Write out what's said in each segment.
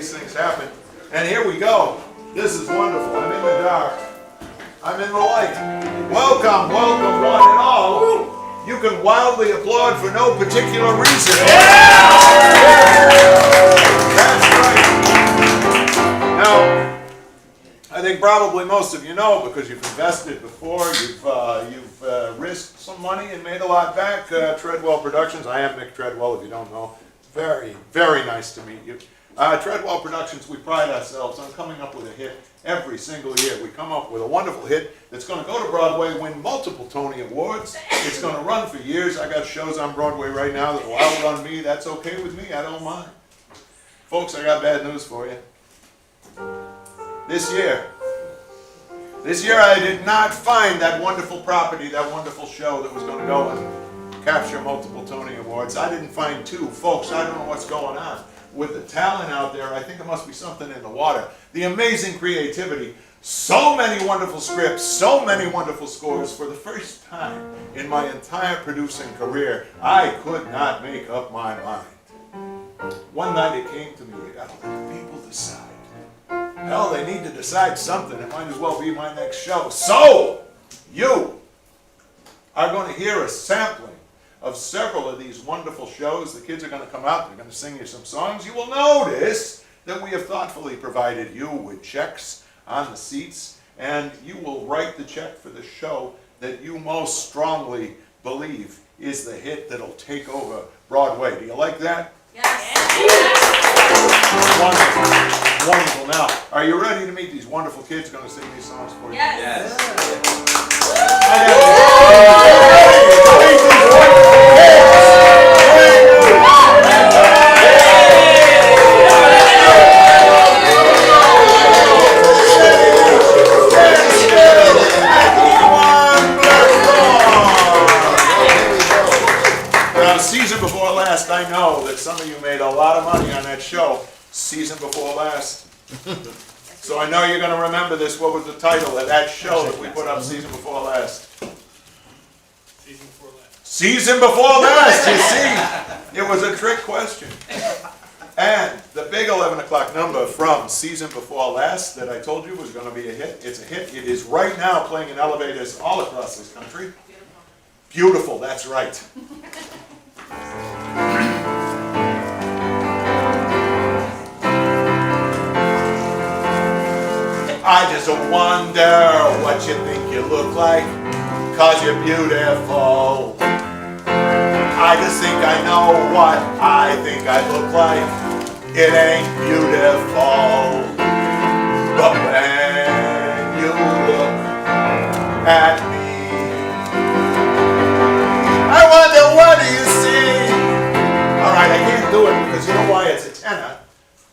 these things happen. And here we go. This is wonderful. I'm in the dark. I'm in the light. Welcome, welcome, one and all. You can wildly applaud for no particular reason. That's right. Now, I think probably most of you know, because you've invested before, you've risked some money and made a lot back. Treadwell Productions. I am Mick Treadwell, if you don't know. Very, very nice to meet you. Treadwell Productions, we pride ourselves on coming up with a hit every single year. We come up with a wonderful hit that's going to go to Broadway, win multiple Tony Awards. It's going to run for years. I got shows on Broadway right now that will outrun me. That's okay with me. I don't mind. Folks, I got bad news for you. This year I did not find that wonderful property, that wonderful show that was going to go and capture multiple Tony Awards. I didn't find two. Folks, I don't know what's going on with the talent out there. I think there must be something in the water. The amazing creativity. So many wonderful scripts, so many wonderful scores. For the first time in my entire producing career, I could not make up my mind. One night it came to me, you gotta let people decide. Hell, they need to decide something. It might as well be my next show. So, you are going to hear a sampling of several of these wonderful shows. The kids are going to come out, they're going to sing you some songs. You will notice that we have thoughtfully provided you with checks on the seats, and you will write the check for the show that you most strongly believe is the hit that'll take over Broadway. Do you like that? Yes. Wonderful. Wonderful. Now, are you ready to meet these wonderful kids going to sing these songs for you? Yes. Season before last, I know that some of you made a lot of money on that show, Season Before Last. So I know you're going to remember this. What was the title of that show that we put up, Season Before Last? Season Before Last. Season Before Last, you see. It was a trick question. And the big 11 o'clock number from Season Before Last that I told you was going to be a hit, it's a hit. It is right now playing in elevators all across this country. Beautiful, that's right. I just wonder what you think you look like, 'cause you're beautiful. I just think I know what I think I look like. It ain't beautiful. But when you look at me, I wonder, what do you see? All right, I can't do it because you know why? It's a tenor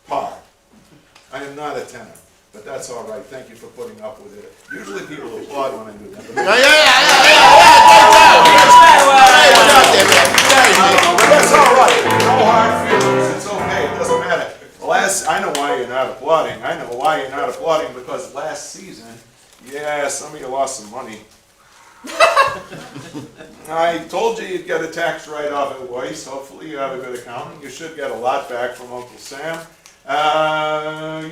part. I am not a tenor. But that's all right. Thank you for putting up with it. Usually people applaud when I do that. But that's all right. No hard feelings. It's okay. It doesn't matter. I know why you're not applauding. I know why you're not applauding, because last season, yeah, some of you lost some money. I told you you'd get a tax write-off at Weiss. Hopefully you have a good accountant. You should get a lot back from Uncle Sam.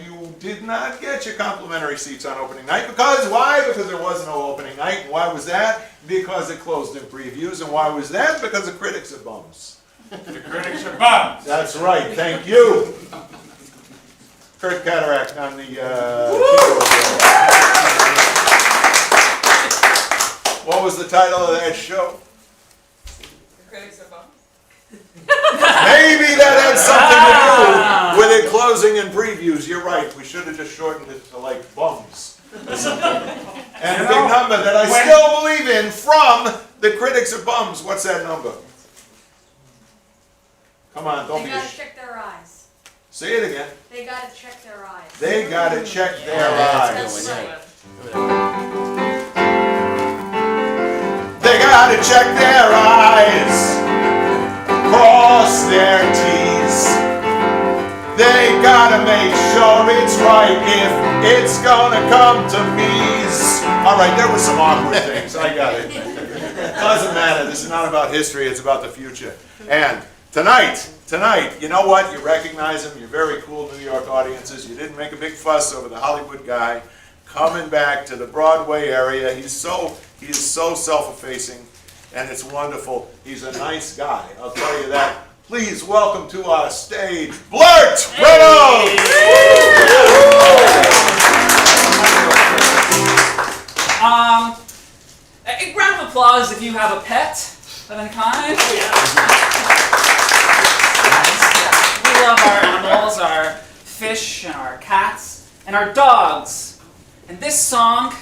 You did not get your complimentary seats on opening night. Because why? Because there was no opening night. And why was that? Because it closed in previews. And why was that? Because the critics are bums. The critics are bums. That's right. Thank you. Kurt Cataract on the keyboard. What was the title of that show? The critics are bums. Maybe that had something to do with it closing in previews. You're right. We should have just shortened it to like bums or something. And a big number that I still believe in from the critics of bums. What's that number? Come on, don't be. They gotta check their eyes. Say it again. They gotta check their eyes. They gotta check their eyes. That's right. They gotta check their eyes. Cross their T's. They gotta make sure it's right if it's gonna come to me's. All right, there were some awkward things. I got it. Doesn't matter. This is not about history. It's about the future. And Tonight, you know what? You recognize him. You're very cool New York audiences. You didn't make a big fuss over the Hollywood guy coming back to the Broadway area. He is so self-effacing, and it's wonderful. He's a nice guy, I'll tell you that. Please welcome to our stage, Blurt Reynolds! A round of applause if you have a pet of any kind. We love our animals, our fish and our cats and our dogs. And this song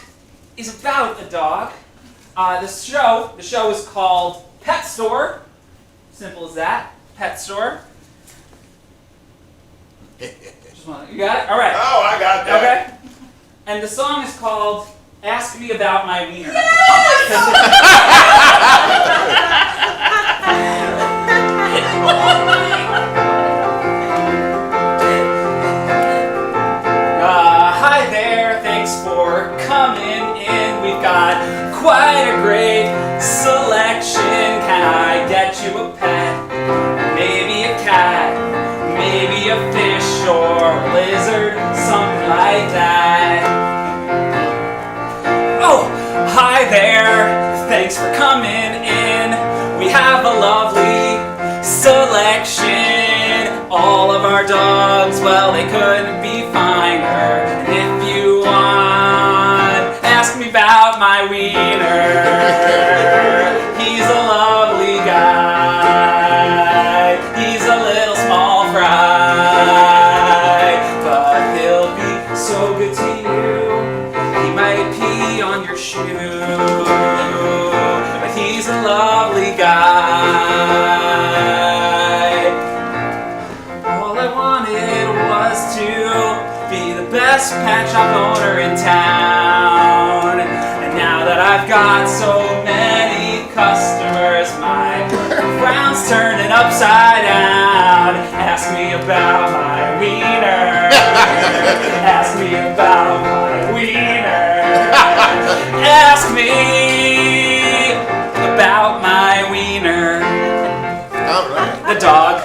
is about a dog. The show is called Pet Store. Simple as that. Pet Store. You got it? All right. Oh, I got that. Okay. And the song is called Ask Me About My Wiener. Hi there, thanks for coming in. We've got quite a great selection. Can I get you a pet? Maybe a cat, maybe a fish or a lizard, something like that. Oh, hi there, thanks for coming in. We have a lovely selection. All of our dogs, well, they couldn't be finer. And if you want, ask me about my wiener. He's a lovely guy. He's a little small fry, but he'll be so good to you. He might pee on your shoe, but he's a lovely guy. All I wanted was to be the best pet shop owner in town. And now that I've got so many customers, my frown's turning upside down. Ask me about my wiener. Ask me about my wiener. Ask me about my wiener. All right. The dog.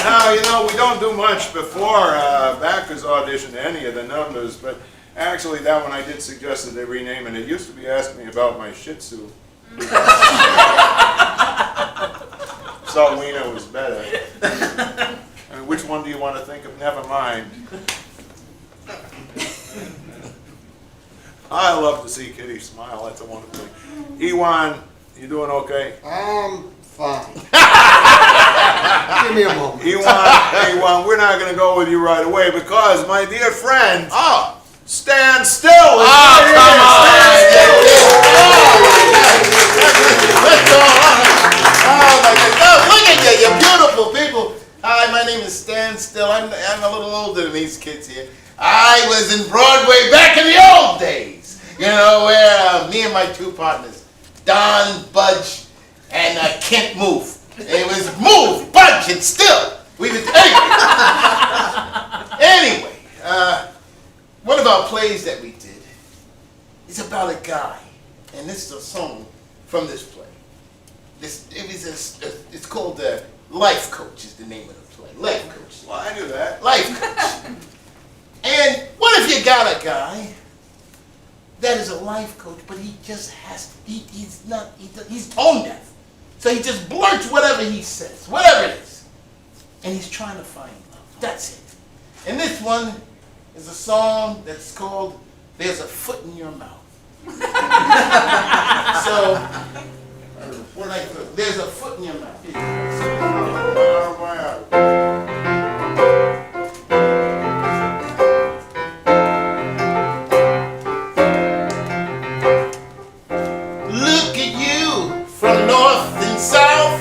Now, you know, we don't do much before backers audition any of the numbers, but actually that one I did suggest that they rename it. It used to be Ask Me About My Shih Tzu. So Wiener was better. I mean, which one do you want to think of? Never mind. I love to see Kitty smile. That's a wonderful thing. Ewan, you doing okay? Fine. Give me a moment. Ewan, we're not going to go with you right away because my dear friend, Stand Still. Come on. Oh my God! Oh, look at you, you beautiful people. Hi, my name is Stan Still. I'm a little older than these kids here. I was in Broadway back in the old days. You know, where me and my two partners, Don, Budge, and Kent Move. It was Move, Budge, and Still. We would anyway. One of our plays that we did is about a guy, and this is a song from this play. It's called Life Coach is the name of the play. Life Coach. Well, I knew that. Life Coach. And what if you got a guy that is a life coach, but he just he's tone deaf. So he just blurts whatever he says, whatever it is. And he's trying to find love. That's it. And this one is a song that's called There's a Foot in Your Mouth. So, there's a foot in your mouth. Look at you from north and south.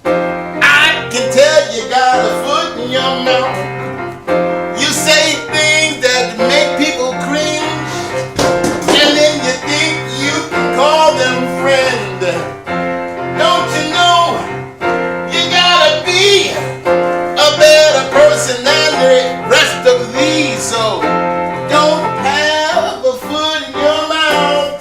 I can tell you got a foot in your mouth. You say things that make people cringe, and then you think you can call them friend. Don't you know you gotta be a better person than the rest of these? So don't have a foot in your mouth.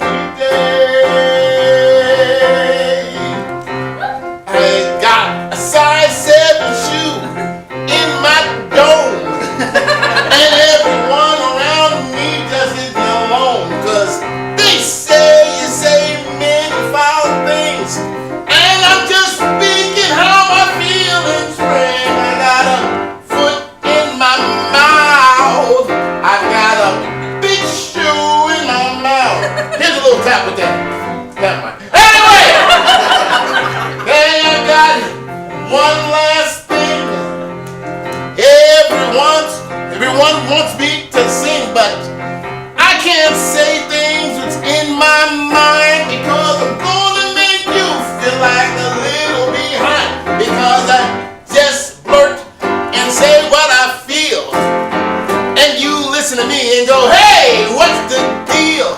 one last thing. Everyone wants me to sing, but I can't say things that's in my mind because I'm gonna make you feel like a little behind. Because I just blurt and say what I feel, and you listen to me and go, hey, what's the deal?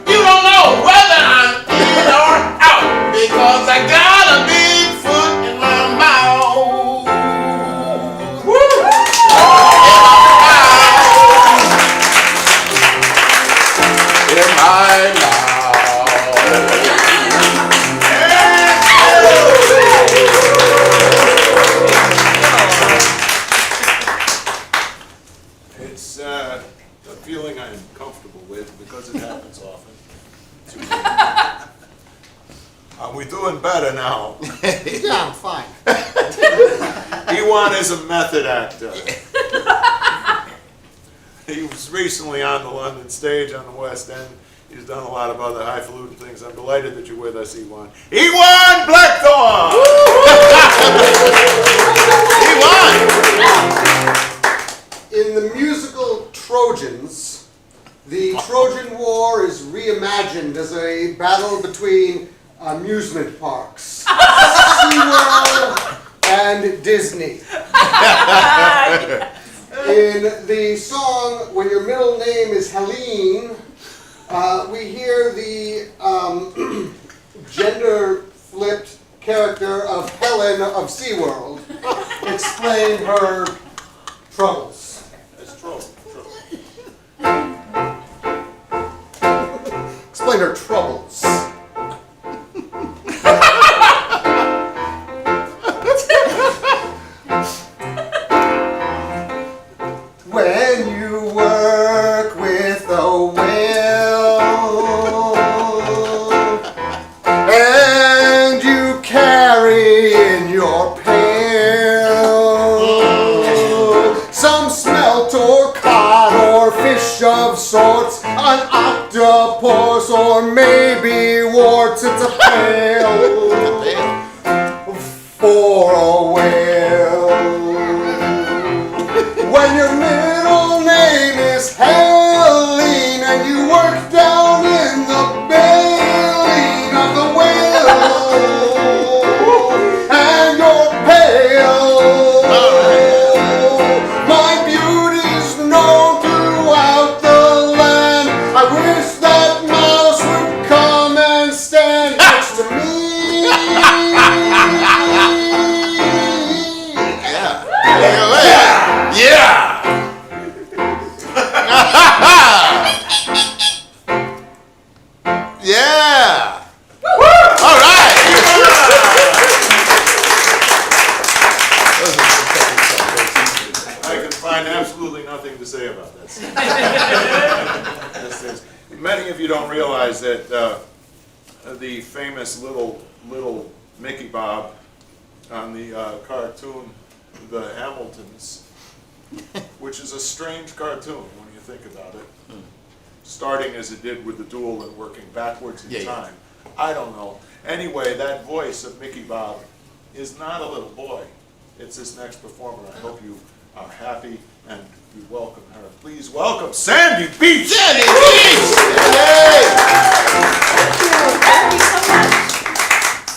You don't know whether I'm in or out because I got a big foot in my mouth. Woo! In my mouth. It's a feeling I'm comfortable with because it happens often. Are we doing better now? Yeah, I'm fine. Ewan is a method actor. He was recently on the London stage on the West End. He's done a lot of other highfalutin things. I'm delighted that you're with us, Ewan. Ewan Blackthorn! Ewan! In the musical Trojans, the Trojan War is reimagined as a battle between amusement parks, SeaWorld and Disney. In the song, When Your Middle Name is Helene, we hear the gender-flipped character of Helen of SeaWorld explain her troubles. That's trouble. Explain her troubles. When you work with a will and you carry in your pail some smelt or cod or fish of sorts, an octopus or maybe warts, it's a pail for a whale. When your middle name is Helene and you work down in the baleen of the whale and you're pale, my beauty's known throughout the land. I wish that mouse would come and stand next to me. Yeah! Yeah! All right! I can find absolutely nothing to say about that. Many of you don't realize that the famous little Mickey Bob on the cartoon The Hamiltons, which is a strange cartoon when you think about it, starting as it did with the duel and working backwards in time. I don't know. Anyway, that voice of Mickey Bob is not a little boy. It's this next performer. I hope you are happy and you welcome her. Please welcome Sandy Beach! Sandy Beach! Yay! Thank you so much.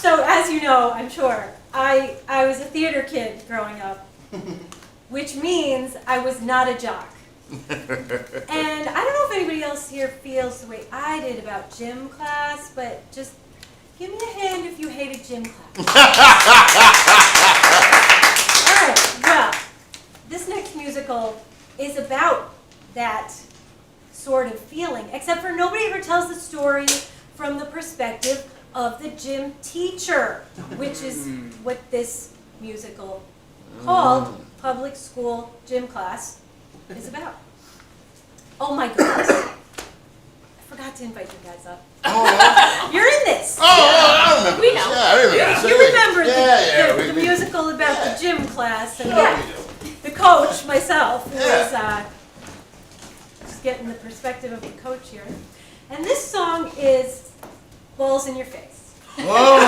So as you know, I'm sure, I was a theater kid growing up, which means I was not a jock. And I don't know if anybody else here feels the way I did about gym class, but just give me a hand if you hated gym class. All right, well, this next musical is about that sort of feeling, except for nobody ever tells the story from the perspective of the gym teacher, which is what this musical called Public School Gym Class is about. Oh my goodness. I forgot to invite you guys up. You're in this. Oh, I remember. We know. Yeah, I remember. You remember the we musical about the gym class and the coach, myself, who was just getting the perspective of the coach here. And this song is Balls in Your Face. Whoa!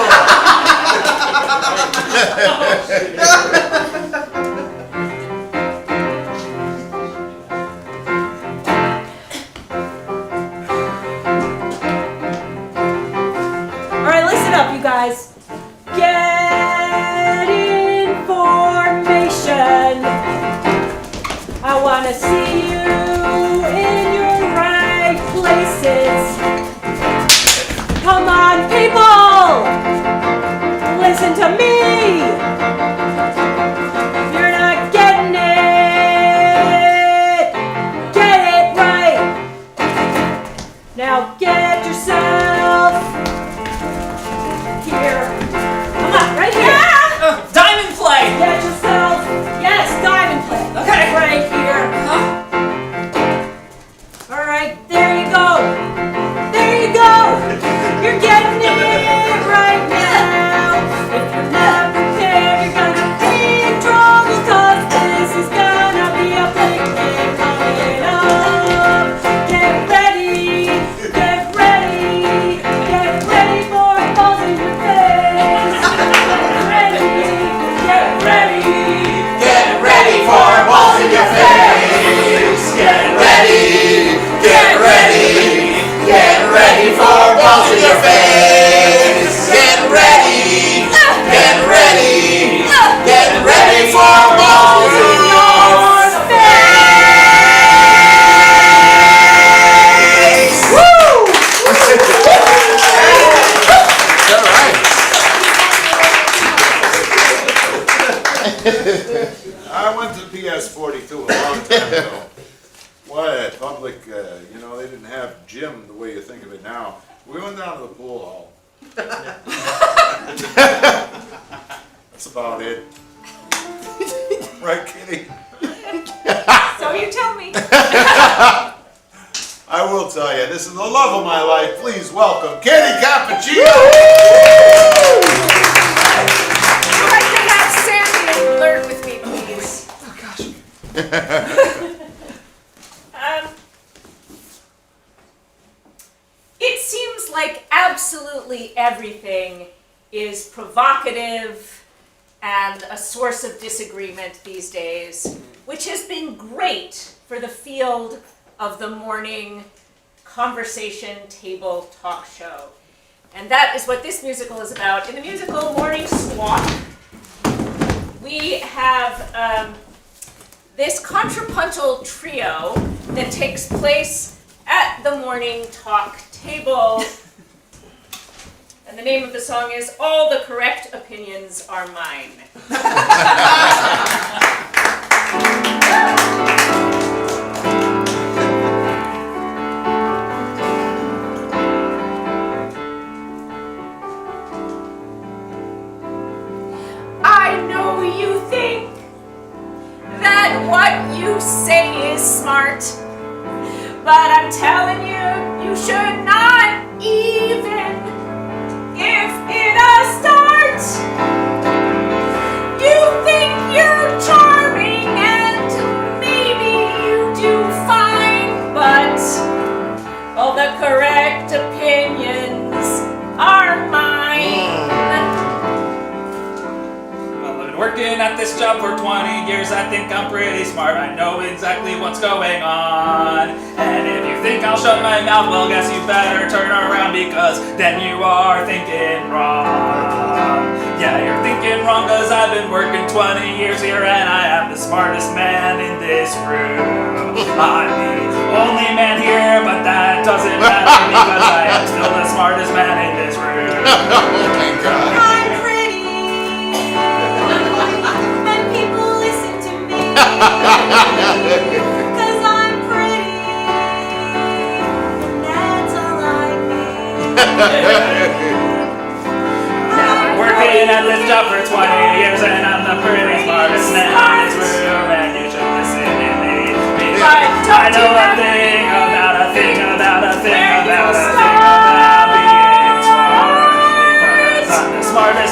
All right, listen up, you guys. Get information. I want to see you in your right places. Come on, people! Listen to me! If you're not getting it, get it right! Now get yourself here. Come on, right here! Diamond play! Get yourself, yes, diamond play. Okay. Right here. All right, there you go. There you go. You're getting it right now. If you're not prepared, you're gonna be in trouble, 'cause this is gonna be a picnic coming up. Get ready, get ready, get ready for balls in your face. Get ready, Get ready for balls in your face. Get ready. Get ready. Get ready for balls in your face. Get ready. Get ready. Get ready for balls in your face. Woo! All right. I went to PS42 a long time ago. What a public, you know, they didn't have gym the way you think of it now. We went down to the pool hall. That's about it. Right, Kitty? So you tell me. I will tell you, this is the love of my life. Please welcome Kitty Cappuccino! I'd like to have Sandy alert with me, please. It seems like absolutely everything is provocative and a source of disagreement these days, which has been great for the field of the morning conversation table talk show. And that is what this musical is about. In the musical Morning Squawk, we have this contrapuntal trio that takes place at the morning talk table. And the name of the song is All the Correct Opinions Are Mine. I know you think that what you say is smart, but I'm telling you, you should not even give it a start. You think you're charming and maybe you do fine, but all the correct opinions are mine. Well, I've been working at this job for 20 years. I think I'm pretty smart. I know exactly what's going on. And if you think I'll shut my mouth, well, guess you better turn around, because then you are thinking wrong. Yeah, you're thinking wrong, because I've been working 20 years here and I am the smartest man in this room. I'm the only man here, but that doesn't matter because I am still the smartest man in this room. Oh my God. I'm pretty, and people listen to me, 'cause I'm pretty, and that's all I need. Working at this job for 20 years and I'm the pretty smartest man in this room, and you should listen to me. Because I know a thing about a thing about a thing about a thing about being smart, because I'm the smartest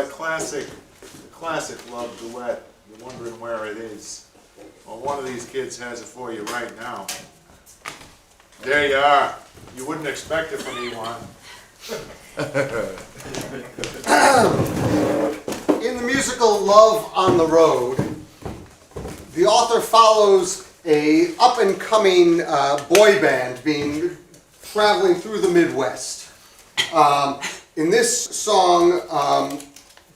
classic love duet. You're wondering where it is. Well, one of these kids has it for you right now. There you are. You wouldn't expect it from Ewan. In the musical Love on the Road, the author follows a up-and-coming boy band traveling through the Midwest. In this song,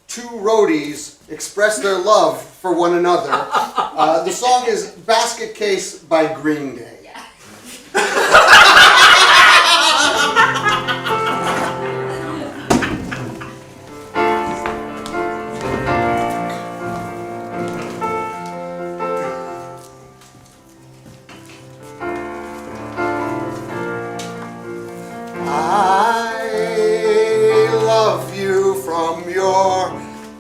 two roadies express their love for one another. The song is Basket Case by Green Day. I love you from your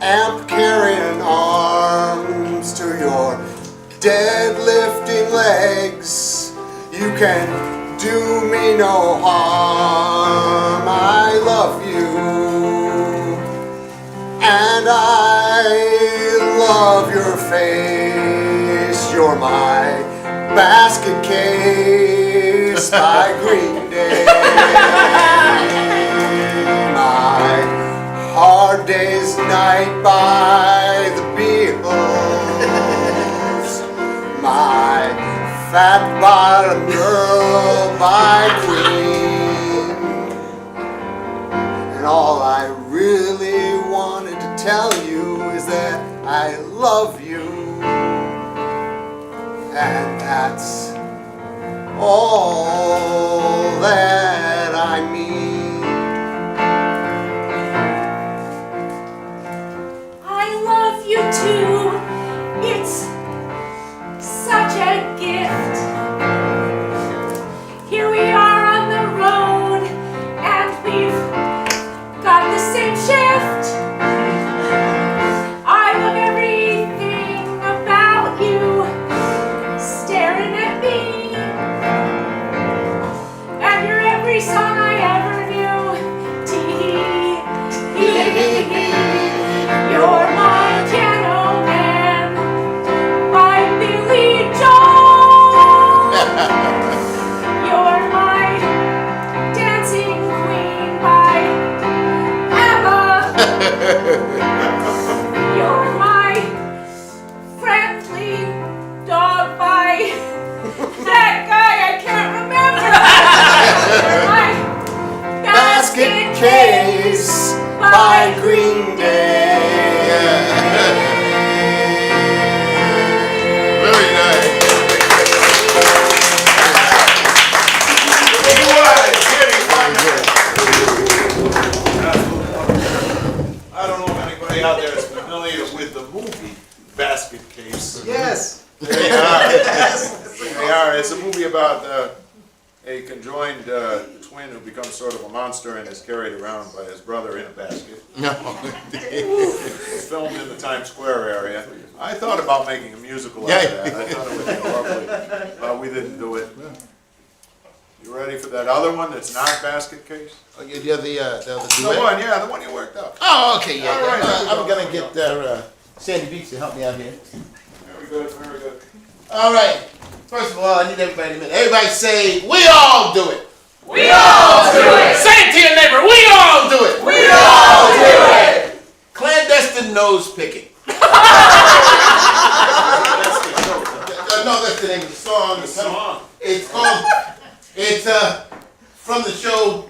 amp-carrying arms to your deadlifting legs. You can do me no harm. I love you, and I love your face. You're my basket case by Green Day. My Hard Day's Night by the Beatles. My Fat Bottom Girl by Queen. And all I really wanted to tell you is that I love you. And that's all that I mean. I love you too. It's such a gift. Here we are on the road, and we've got the same shift. I love everything about you, staring at me. And you're every song I ever knew. Tee hee hee. You're my piano man by Billy Joel. You're my dancing queen by Emma. You're my friendly dog by that guy I can't remember. You're my Basket Case by Green Day. Very nice. I don't know if anybody out there is familiar with the movie Basket Case. Yes. There you are. There you are. It's a movie about a conjoined twin who becomes sort of a monster and is carried around by his brother in a basket. No. It's filmed in the Times Square area. I thought about making a musical out of that. I thought it would be lovely, but we didn't do it. You ready for that other one that's not Basket Case? Oh, you have the The duet? one, yeah, the one you worked up. Oh, okay, yeah. All right, yeah. there we go, I'm gonna there we get Sandy Beach to help me out here. Very good, very good. All right. First of all, I need everybody to admit. Everybody say, we all do it. We all do it. Say it to your neighbor. We all do it. We all do it. Clandestine nose picking. No, that's the name of the song. The song. It's called. It's from the show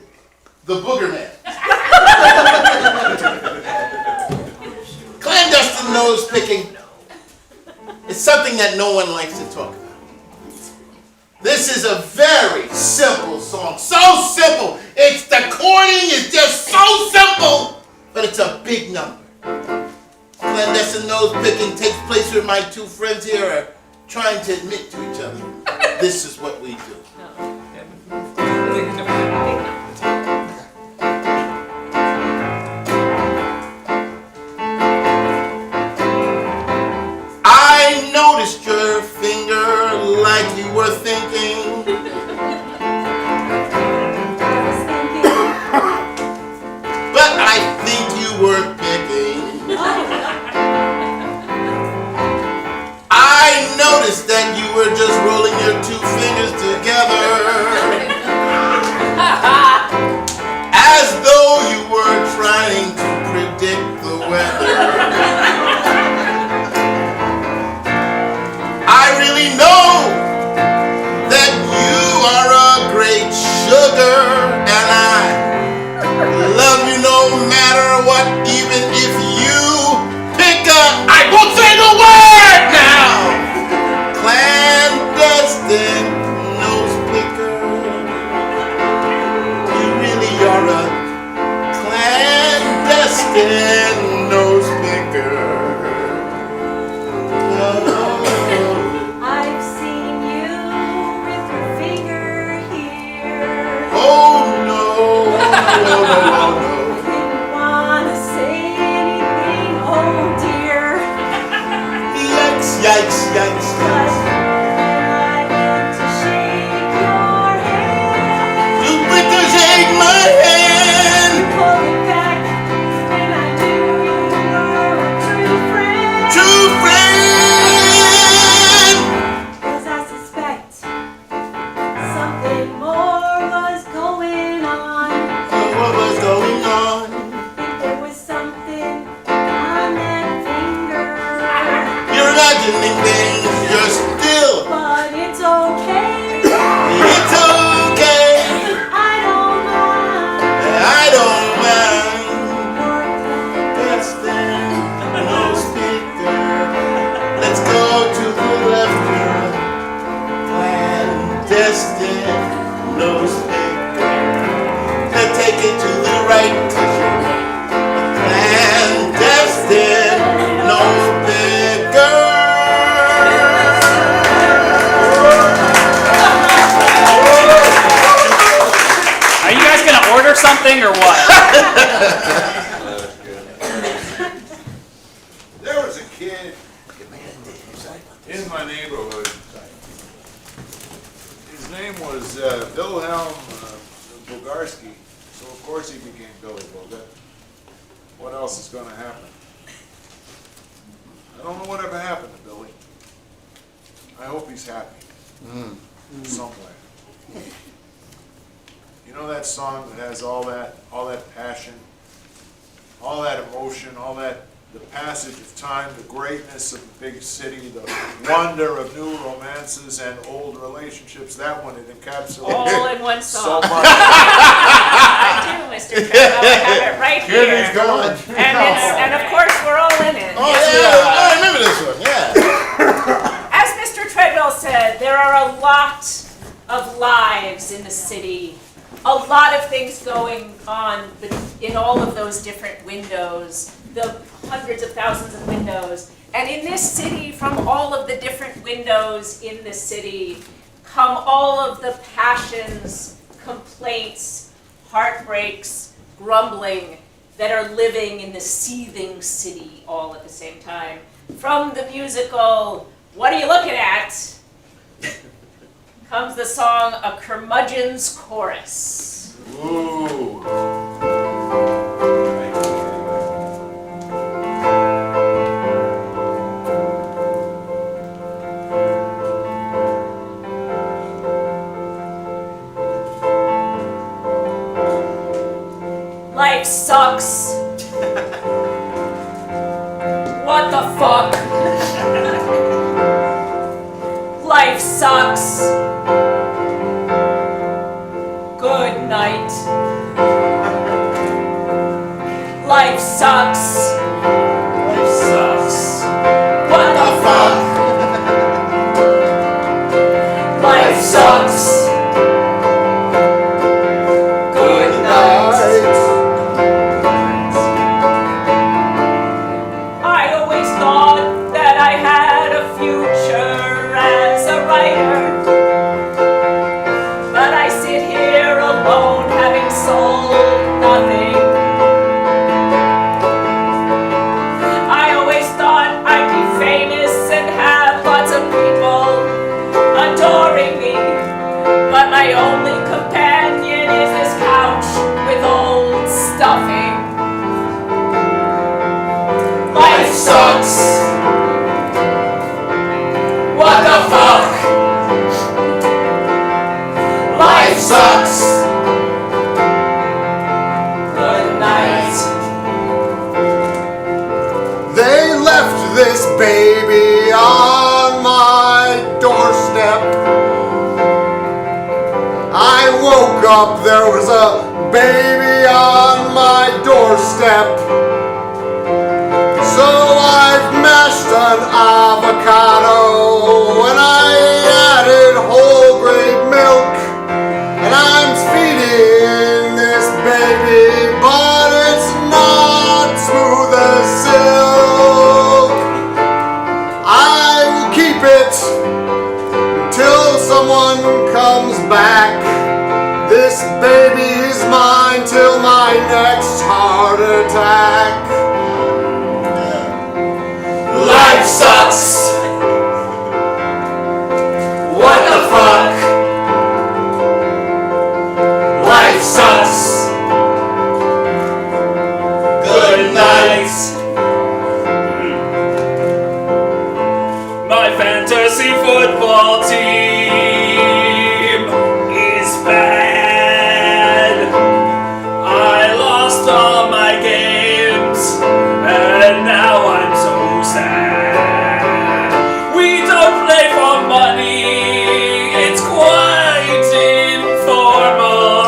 The Booger Man. Clandestine nose picking is something that no one likes to talk about. This is a very simple song. So simple. The chording is just so simple, but it's a big number. Clandestine nose picking takes place where my two friends here are trying to admit to each other. This is what we do. I noticed your finger like you were thinking. But I think you were picking. yikes. But when I went to shake your hand, You went to shake my hand. pull it back, and I knew you were a true friend. True friend. 'Cause I suspect something more was going on. What was going on? Think there was something on that finger. You're imagining things. You're still. But it's okay. It's okay. I don't mind. I don't mind. Your plan. That's there. No speaker. Let's go to the left, girl. Clandestine. No speaker. Let's take it to the right. Clandestine. No speaker. Are you guys gonna order something or what? There was a kid in my neighborhood. His name was Wilhelm Bogarski, so of course he became Billy Boga. What else is going to happen? I don't know whatever happened to Billy. I hope he's happy. Somewhere. You know that song that has all that passion, all that emotion, all that, the passage of time, the greatness of the big city, the wonder of new romances and old relationships. That one, it encapsulates All in one so song. much. I do, Mr. Treadwell. I have it right Here here. he's going. And of course, we're all in it. Oh yeah, I remember this one. Yeah. As Mr. Treadwell said, there are a lot of lives in the city, a lot of things going on in all of those different windows, the hundreds of thousands of windows. And in this city, from all of the different windows in the city, come all of the passions, complaints, heartbreaks, grumbling that are living in the seething city all at the same time. From the musical What Are You Looking At? Comes the song A Curmudgeon's Chorus. Ooh. Life sucks. What the fuck? Life sucks. Good night. Life sucks. Life sucks. What the fuck? Life sucks. Good night. I always thought that I had a future as a writer, but I sit here alone having sold nothing. I always thought I'd be famous and have lots of people adoring me, but my only companion is this couch with old stuffing. Life sucks. What the fuck? Life sucks. Good night. They left this baby on my doorstep. I woke up, there was a baby on my doorstep. So I've mashed an avocado and I added whole grape milk, and I'm feeding this baby, but it's not smooth as silk. I will keep it until someone comes back. This baby is mine till my next heart attack. Life sucks. fantasy football team is bad. I lost all my games, and now I'm so sad. We don't play for money, it's quite informal.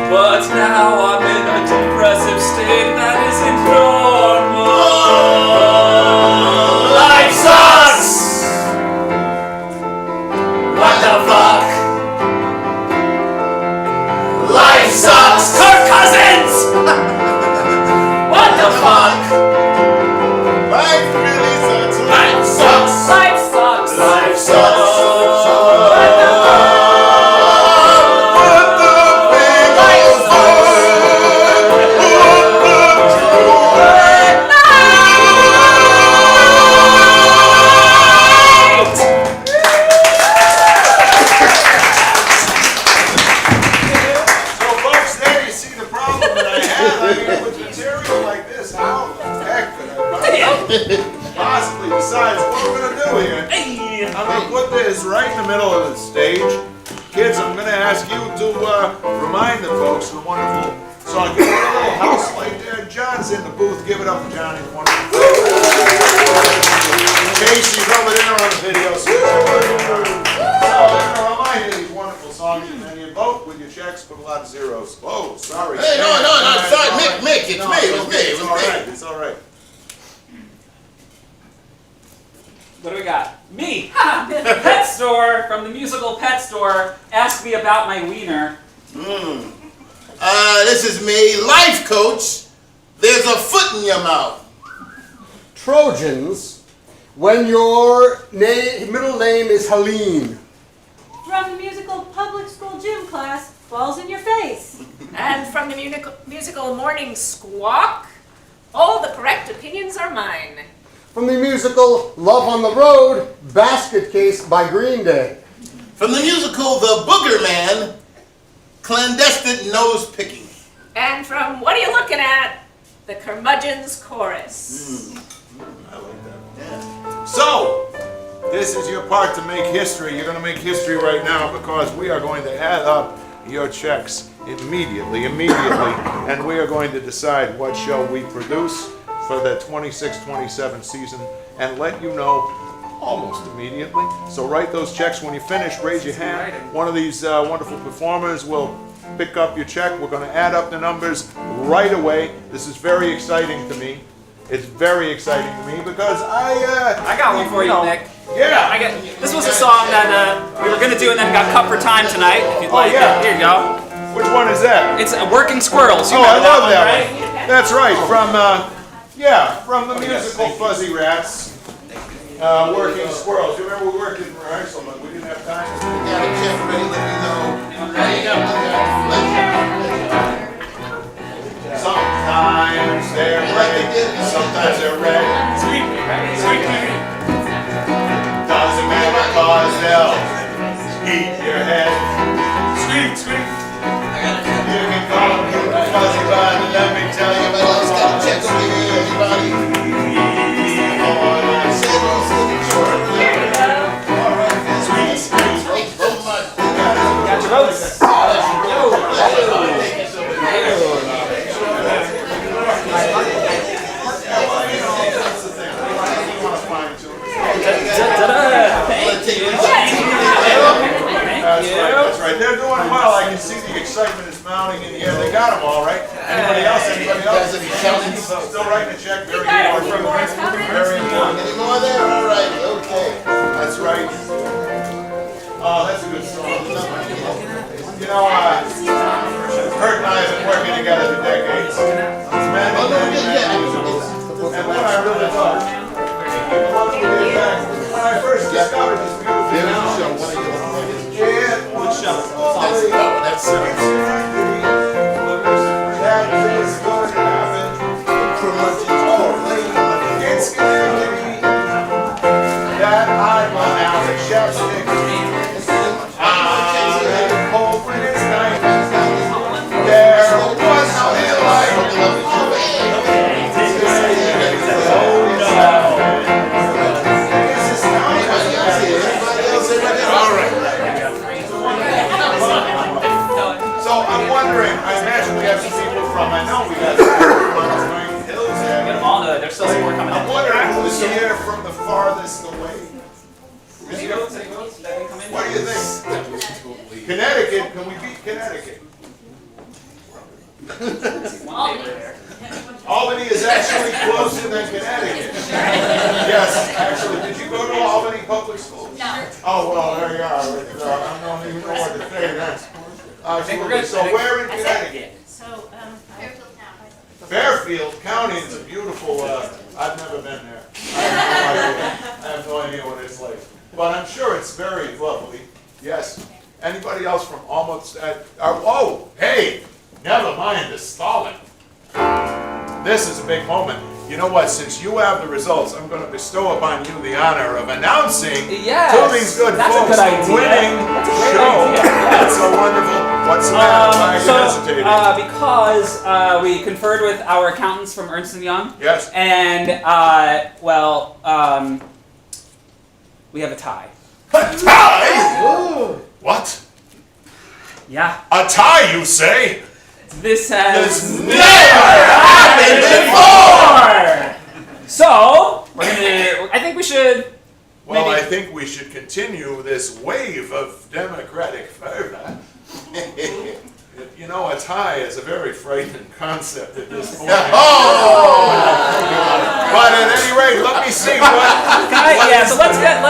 But now I'm in a depressive state that isn't normal. Life sucks! What the fuck? Life sucks! Kirk Cousins! What the fuck? Life really sucks. Life sucks! Life sucks! Life sucks! So folks, there you see the problem that I have. I mean, with material like this, how the heck could I possibly decide what we're gonna do here? I'm gonna put this right in the middle of the stage. Kids, I'm gonna ask you to remind the folks of the wonderful song. Give it a little house light there. John's in the booth. Give it up for Johnny. Wonderful. Casey's over there on the video. So remind you these wonderful songs, and then you vote with your checks, put a lot of zeros. Oh, sorry. Hey, no, sorry, Mick, it's me, it was me. It's all right. It's all right. What do we got? Me! Ha! Pet store from the musical Pet Store. Ask me about my wiener. This is me, life coach. There's a foot in your mouth. Trojans, when your middle name is Helene. From the musical public school gym class, balls in your face. And from the musical Morning Squawk, all the correct opinions are mine. From the musical Love on the Road, Basket Case by Green Day. From the musical The Booger Man, clandestine nose picking. And from What Are You Looking At? The Curmudgeon's Chorus. I like that. Yeah. So, this is your part to make history. You're going to make history right now because we are going to add up your checks immediately, and we are going to decide what show we produce for the 26-27 season and let you know almost immediately. So write those checks. When you finish, raise your hand. One of these wonderful performers will pick up your check. We're going to add up the numbers right away. This is very exciting to me. It's very exciting to me because I got one for you, Nick. Yeah. This was a song that we were going to do and then got cut for time tonight. If you'd like yeah. it. Here you go. Which one is that? It's Working Squirrels. You Oh, I remember love that right? one. That's right. From the musical Fuzzy Rats, Working Squirrels. You remember we worked in rehearsal, but we didn't have time. Got a check ready, let me know. Sometimes they're red, sometimes they're red. Sweet, sweet. Doesn't matter cause they'll eat your head. Sweet, sweet. You can call them fuzzy, but let me tell you Everybody else got a check over here, everybody. Got your votes. That's right. They're doing well. I can see the excitement is mounting in the air. They got them all right. Anybody else? Still writing a check. Very important. Very important. Any more there? All right, okay. That's right. Oh, that's a good song. You know, Kurt and I have been working together for decades. And what I really love, when I first discovered this beautiful There's a town, show. What are you looking at? Good show. That's it. That is going to happen. It's Schenectady that I run out of chapstick. Cold when it's night. There was no light. there's still some more coming I'm in. wondering who's here from the farthest away. Any votes? Any votes that can come in? What do you think? Connecticut, can we beat Connecticut? One neighbor there. Albany is actually closer than Connecticut. Yes, actually, did you go to Albany Public Schools? No. Oh, well, there you are. I don't even know what to say then. I think we're good. So where in Connecticut? So, Fairfield Town. Fairfield County is a beautiful, I've never been there. I have no idea what it's like. But I'm sure it's very lovely. Yes. Anybody else from almost oh, hey, never mind the stalling. This is a big moment. You know what? Since you have the results, I'm going to bestow upon you the honor of announcing Yes, to these good that's a folks good idea. winning That's a great show. idea, yes. That's so wonderful. What's the matter? Why are you hesitating? Because we conferred with our accountants from Ernst & Young, Yes. and we have a tie. A tie? What? Yeah. A tie, you say? This has This never happened before! So we're gonna. I think we should. Well, maybe- I think we should continue this wave of democratic fervor. You know, a tie is a very frightening concept at this point. Oh! But at any rate, let me see what. Yeah. So let's get.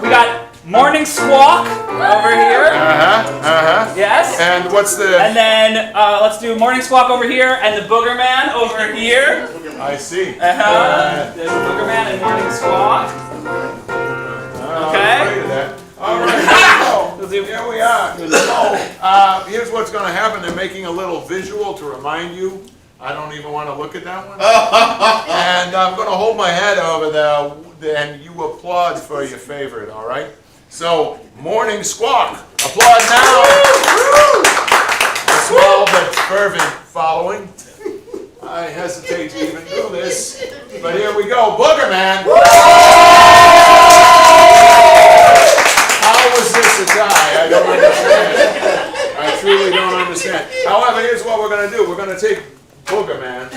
We got morning squawk over here. Yes. And what's the? And then let's do morning squawk over here and the booger man over here. I see. There's the booger man and morning squawk. I'm afraid of that. All right. So, here we are. So, here's what's going to happen. They're making a little visual to remind you. I don't even want to look at that one. And I'm going to hold my head over there, and you applaud for your favorite. All right. So, morning squawk. Applaud now. A small but fervent following. I hesitate to even do this, but here we go. Booger Man. How was this a tie? I don't understand. I truly don't understand. However, here's what we're going to do. We're going to take Booger Man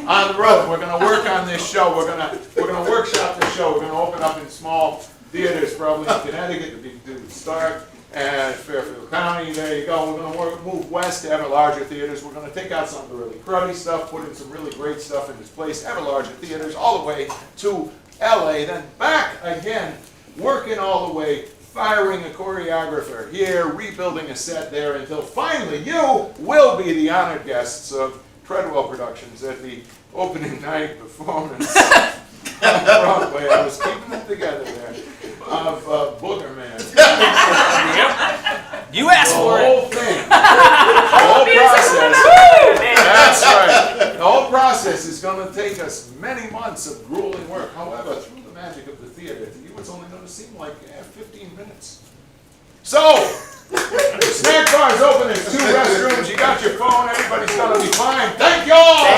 on the road. We're going to work on this show. We're going to workshop this show. We're going to open up in small theaters, probably in Connecticut, to start. And Fairfield County, there you go. We're going to move west to ever larger theaters. We're going to take out some of the really cruddy stuff, put in some really great stuff in its place, ever larger theaters, all the way to LA, then back again, working all the way, firing a choreographer here, rebuilding a set there, until finally you will be the honored guests of Treadwell Productions at the opening night performance on Broadway. I was keeping it together there. Of Booger Man. You asked for The it. whole thing. The whole process. That's right. The whole process is going to take us many months of grueling work. However, through the magic of the theater, to you it's only going to seem like 15 minutes. So, the snack bar is open. There's 2 restrooms. You got your phone. Everybody's going to be fine. Thank y'all.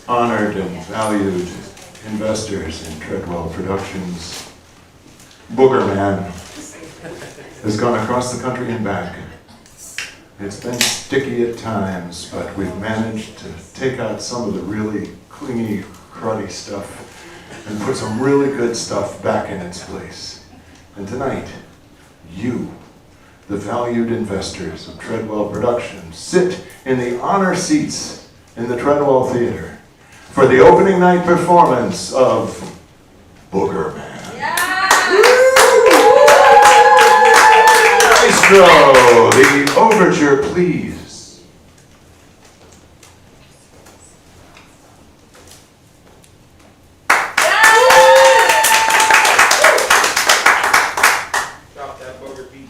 honored and valued investors in Treadwell Productions, Booger Man has gone across the country and back. It's been sticky at times, but we've managed to take out some of the really clingy, cruddy stuff and put some really good stuff back in its place. And tonight, you, the valued investors of Treadwell Productions, sit in the honor seats in the Treadwell Theater for the opening night performance of Booger Man. Maestro, the overture, please. Drop that booger beat.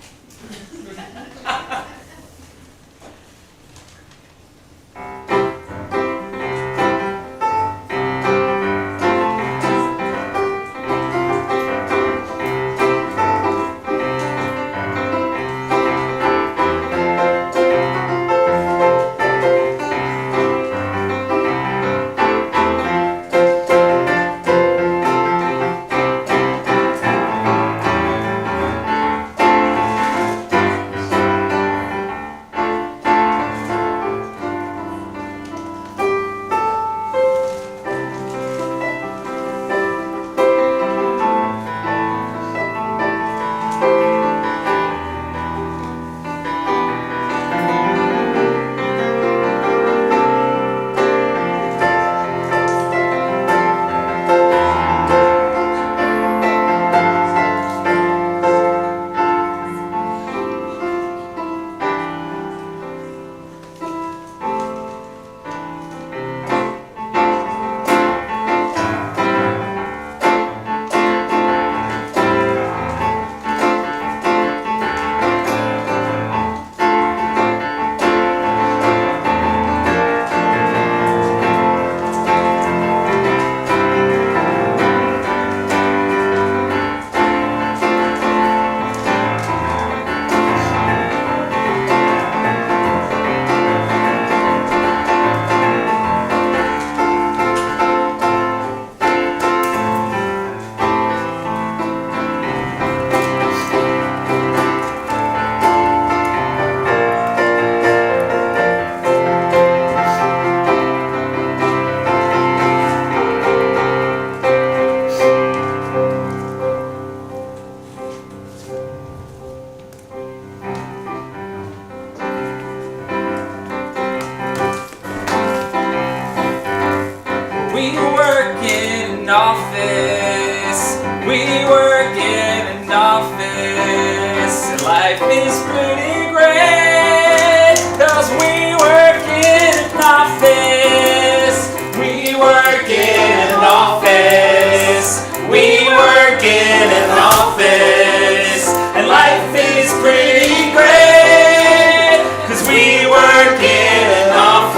We work in an office. We work in an office. And life is pretty great. 'Cause we work in an office. We work in an office. We work in an office. And life is pretty great. 'Cause we work in an office.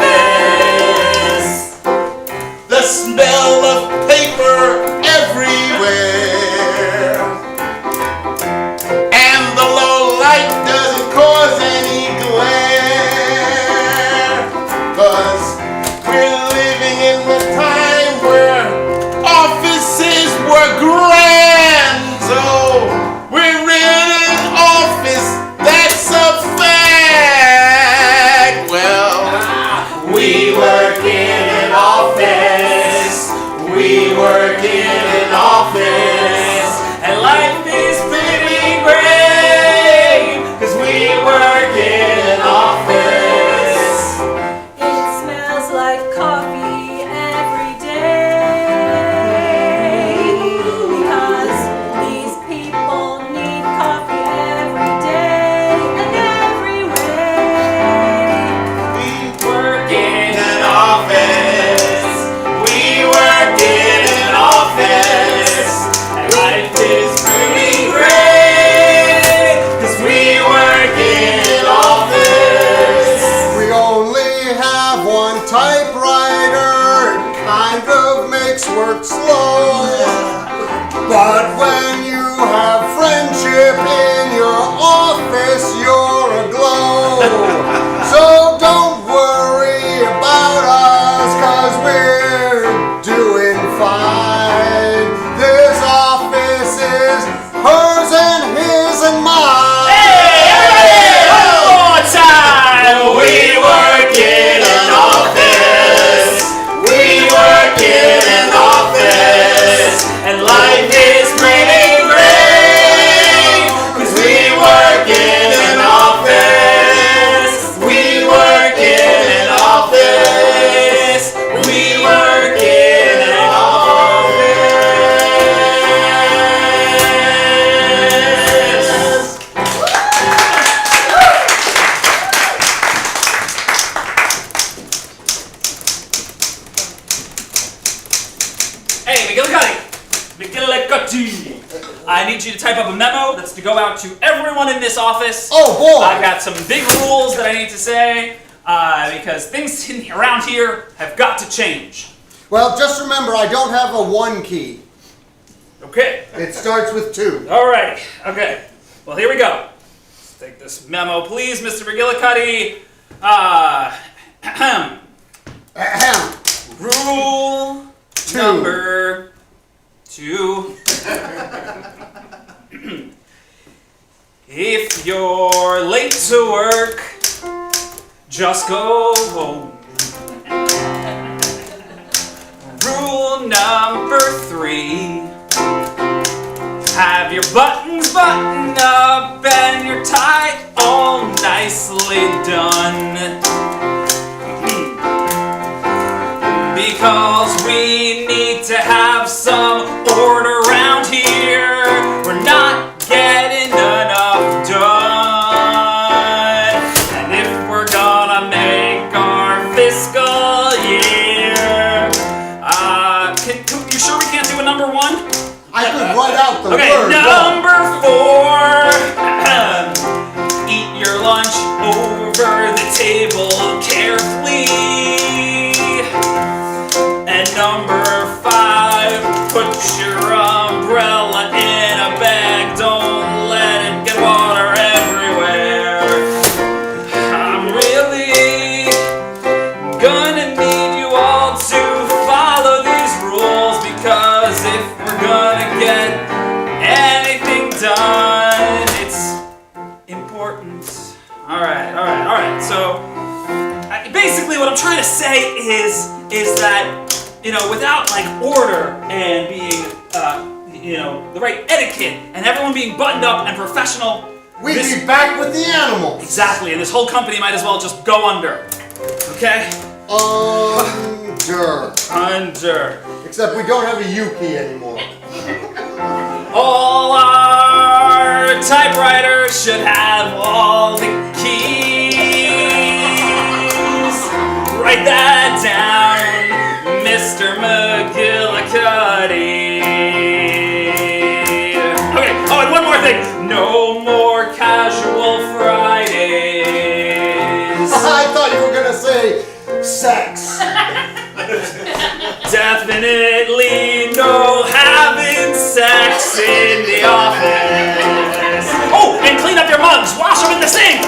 The smell of paper everywhere, and the low light doesn't cause any glare, 'cause we're living in the time where offices were grand. So we're in an office, that's a fact. Well, we work in an office. We work in an office. And life is pretty great. 'Cause we work in an office. It smells like coffee every day, because these people need coffee every day and every way. We Work in an office. We work in an office. and life is pretty great. 'Cause we work in an office. We only have one typewriter, it kind of makes work slow. But when you have friendship in your office, you're aglow. So don't worry about us, 'cause we're McGillicuddy. I need you to type up a memo that's to go out to everyone in this office. Oh boy! I've got some big rules that I need to say because things around here have got to change. Well, just remember, I don't have a 1 key. Okay. It starts with 2. Alrighty. Okay. Well, here we go. Let's take this memo, please, Mr. McGillicuddy. Ahem. Rule 2. number 2. If you're late to work, just go home. Rule number 3. Have your buttons buttoned up and your tie all nicely done. Because we need to have some order around here. We're not getting enough done. And if we're gonna make our fiscal year, you sure we can't do a number 1? I could write out the Okay, word. number 4. Eat your lunch over the table carefully. And number 5, put your umbrella in a bag. Don't let it get water everywhere. I'm really gonna need you all to follow these rules because if we're gonna get anything done, it's important. Alright. So, basically what I'm trying to say is that, without like order and being, the right etiquette and everyone being buttoned up and professional, We'd be back with the animals. Exactly, and this whole company might as well just go under. Okay? Under. Except we don't have a U key anymore. All our typewriters should have all the keys. Write that down, Mr. McGillicuddy. Okay, and one more thing. No more casual Fridays. I thought you were gonna say sex. Definitely no having sex in the office. Oh, and clean up your mugs. Wash them in the sink.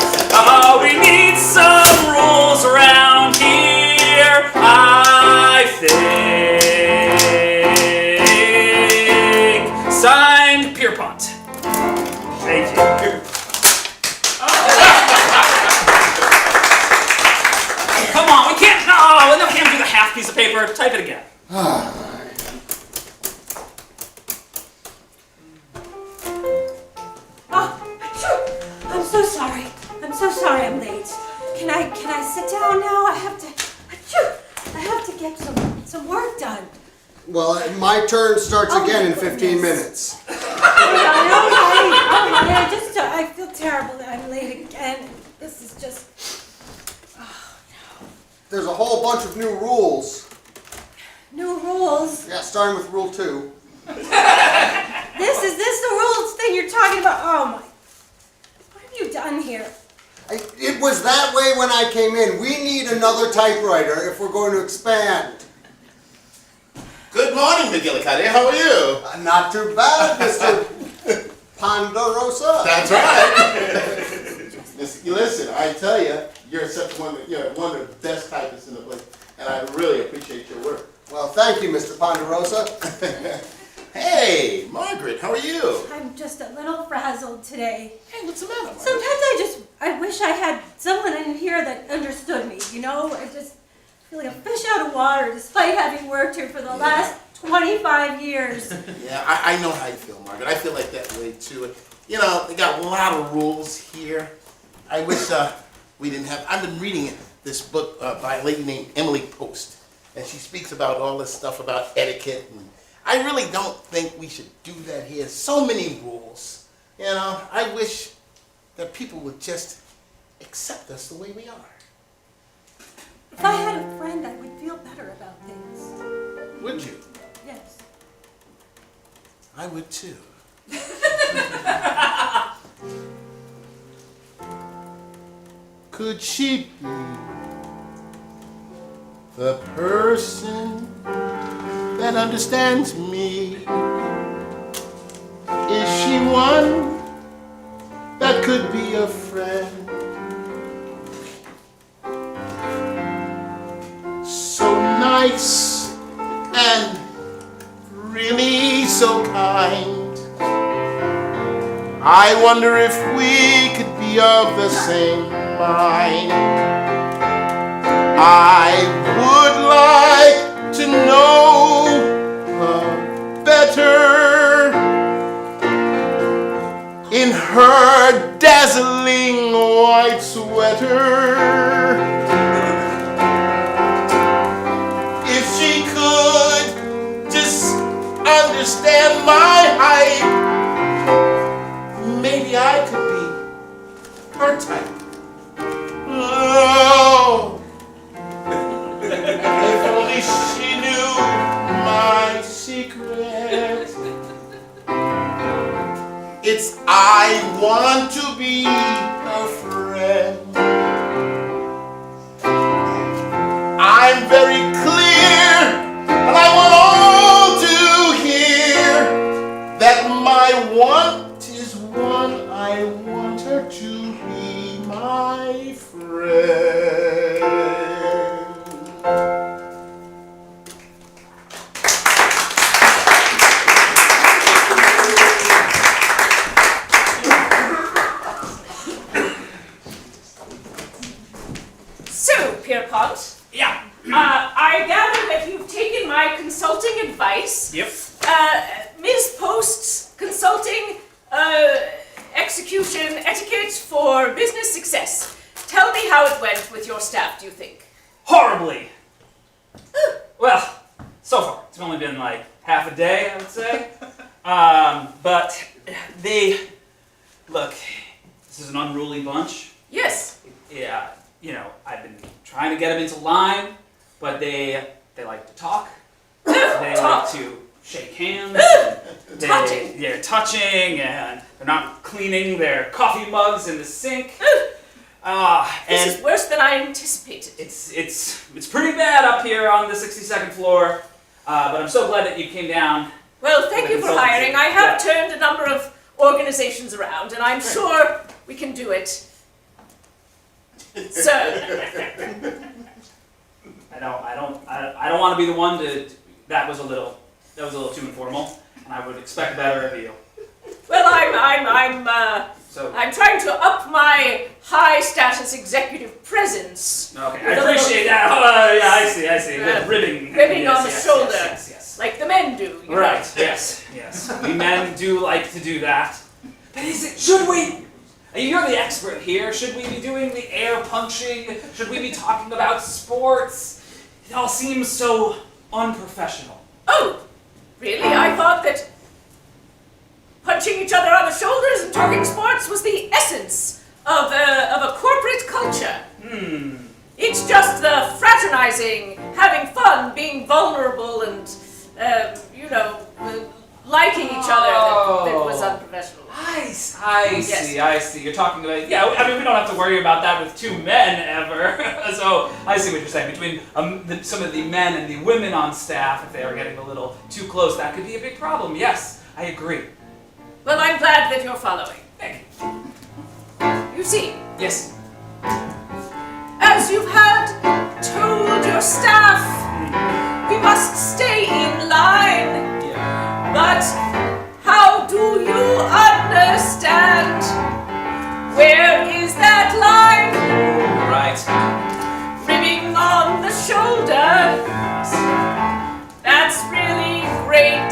We need some rules around here, I think. Signed, Pierpont. Thank you. Come on, we can't. No, we can't do the half piece of paper. Type it again. I'm so sorry. I'm so sorry I'm late. Can I sit down now? I have to get some work done. Well, my turn starts again in 15 minutes. I feel terrible that I'm late again. This is just... There's a whole bunch of new rules. New rules? Yeah, starting with rule 2. Is this the rules thing you're talking about? Oh my... What have you done here? It was that way when I came in. We need another typewriter if we're going to expand. Good morning, McGillicuddy. How are you? Not too bad, Mr. Ponderosa. That's right. Listen, I tell you, you're one of the best typists in the place, and I really appreciate your work. Well, thank you, Mr. Ponderosa. Hey, Margaret, how are you? I'm just a little frazzled today. Hey, what's the matter, Margaret? Sometimes I wish I had someone in here that understood me, I just feel like a fish out of water despite having worked here for the last 25 years. Yeah, I know how you feel, Margaret. I feel like that way, too. They got a lot of rules here. I wish we didn't have... I've been reading this book by a lady named Emily Post, and she speaks about all this stuff about etiquette, and I really don't think we should do that here. So many rules. I wish that people would just accept us the way we are. If I had a friend, I would feel better about things. Would you? Yes. I would too. Could she be the person that understands me? Is she one that could be a friend? So nice and really so kind. I wonder if we could be of the same mind. I would like to know her better in her dazzling white sweater. If she could just understand my height, maybe I could be her type. Oh, if only she knew my secret. It's I want to be her friend. I'm very clear, and I want all to hear that my want is one. I want her to be my friend. So, Pierpont, Yeah. I gather that you've taken my consulting advice. Yep. Ms. Post's consulting execution etiquette for business success. Tell me how it went with your staff, do you think? Horribly. Well, so far it's only been like half a day, I would say. But they look. This is an unruly bunch. Yes. Yeah. I've been trying to get them into line, but they like to talk. They like to shake hands. Touching. They're touching, and they're not cleaning their coffee mugs in the sink. This is worse than I anticipated. It's pretty bad up here on the 62nd floor, but I'm so glad that you came down. Well, thank you for Consultancy. hiring. I have Yeah. turned a number of organizations around, and I'm sure we can do it. So, I don't want to be the one to. That was a little too informal, and I would expect better of you. well, So I'm trying to up my high status executive presence. okay, I With a appreciate little- that. Yeah, I see. The ribbing. ribbing Yes, on the yes, shoulder. Yes. Like the men do. You know? Right. Yes. We men do like to do that. But should we? You're the expert here. Should we be doing the air punching? Should we be talking about sports? It all seems so unprofessional. Oh, really? I thought that punching each other on the shoulders and talking sports was the essence of a corporate culture. It's just the fraternizing, having fun, being vulnerable, and liking each other that was unprofessional. I see. You're talking about, we don't have to worry about that with two men ever. So I see what you're saying. Between some of the men and the women on staff, if they are getting a little too close, that could be a big problem. Yes, I agree. Well, I'm glad that you're following. Thank you. You see, Yes. as you've had told your staff, we must stay in line. Yeah. But how do you understand? Where is that line? Right. Ribbing on the shoulder. That's really great.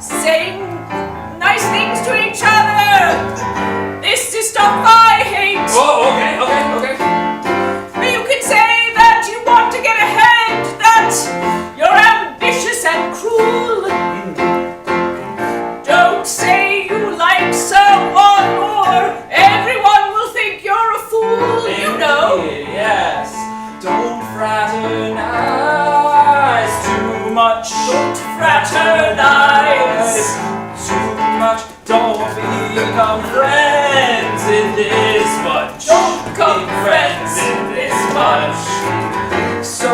Saying nice things to each other. This is stuff I hate. Oh, okay. You can say that you want to get ahead, that you're ambitious and cruel. much. Don't fraternize. Too much. Don't become friends in this bunch. Don't become friends in this bunch. So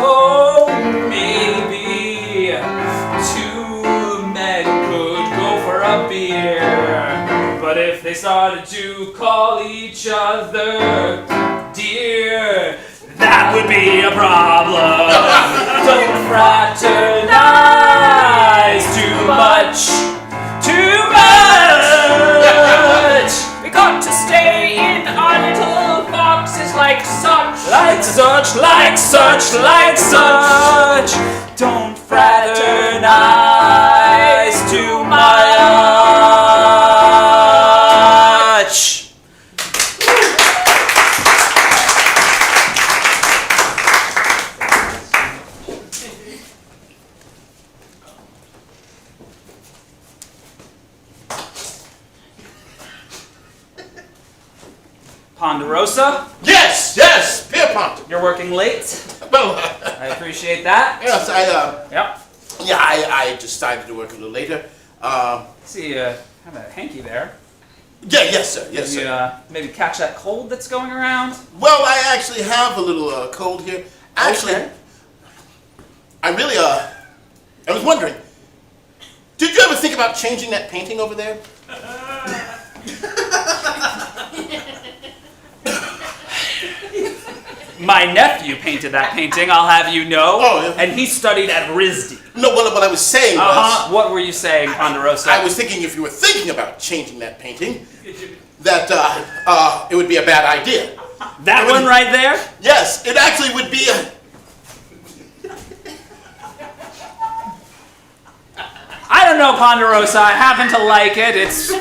maybe two men could go for a beer. But if they started to call each other dear, that would be a problem. Don't fraternize too much. Too much. We got to stay in our little boxes like such. Like such, like such, like such. Don't fraternize too much. Ponderosa, Yes, yes, Pierpont. you're working late. Well, I appreciate that. yes, Yep. I decided to work a little later. See, have a hanky there. Yeah, yes, sir, yes, Did you sir. maybe catch that cold that's going around? Well, I actually have a little cold here. Actually, Okay. I really, I was wondering, did you ever think about changing that painting over there? My nephew painted that painting, I'll have you know. Oh, yeah. And he studied at RISD. No, what I was saying was, What were you saying, Ponderosa? I was thinking if you were thinking about changing that painting, that it would be a bad idea. That one right there? Yes, it actually would be a... I don't know, Ponderosa. I happen to like it. It's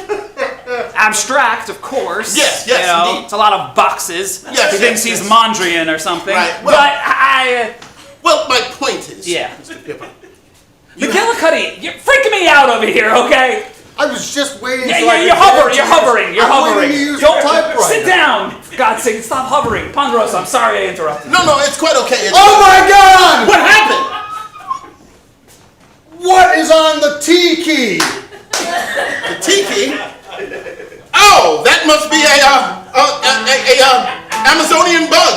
abstract, of course. Yes, you know, indeed. It's a lot of boxes. Yes, He thinks yes, he's yes. Mondrian or something. Right, well- But I... Well, my point is... Yeah. Mr. Pierpont, McGillicuddy, you're freaking me out over here, okay? I was just waiting. Yeah, so I you're could hovering, get you're hovering, you're I'm hovering. waiting to use Don't- the typewriter. Sit down! For God's sake, stop hovering. Ponderosa, I'm sorry I interrupted. No, it's quite okay. Oh my God! What happened? What is on the T key? The tiki? Oh, that must be a Amazonian bug.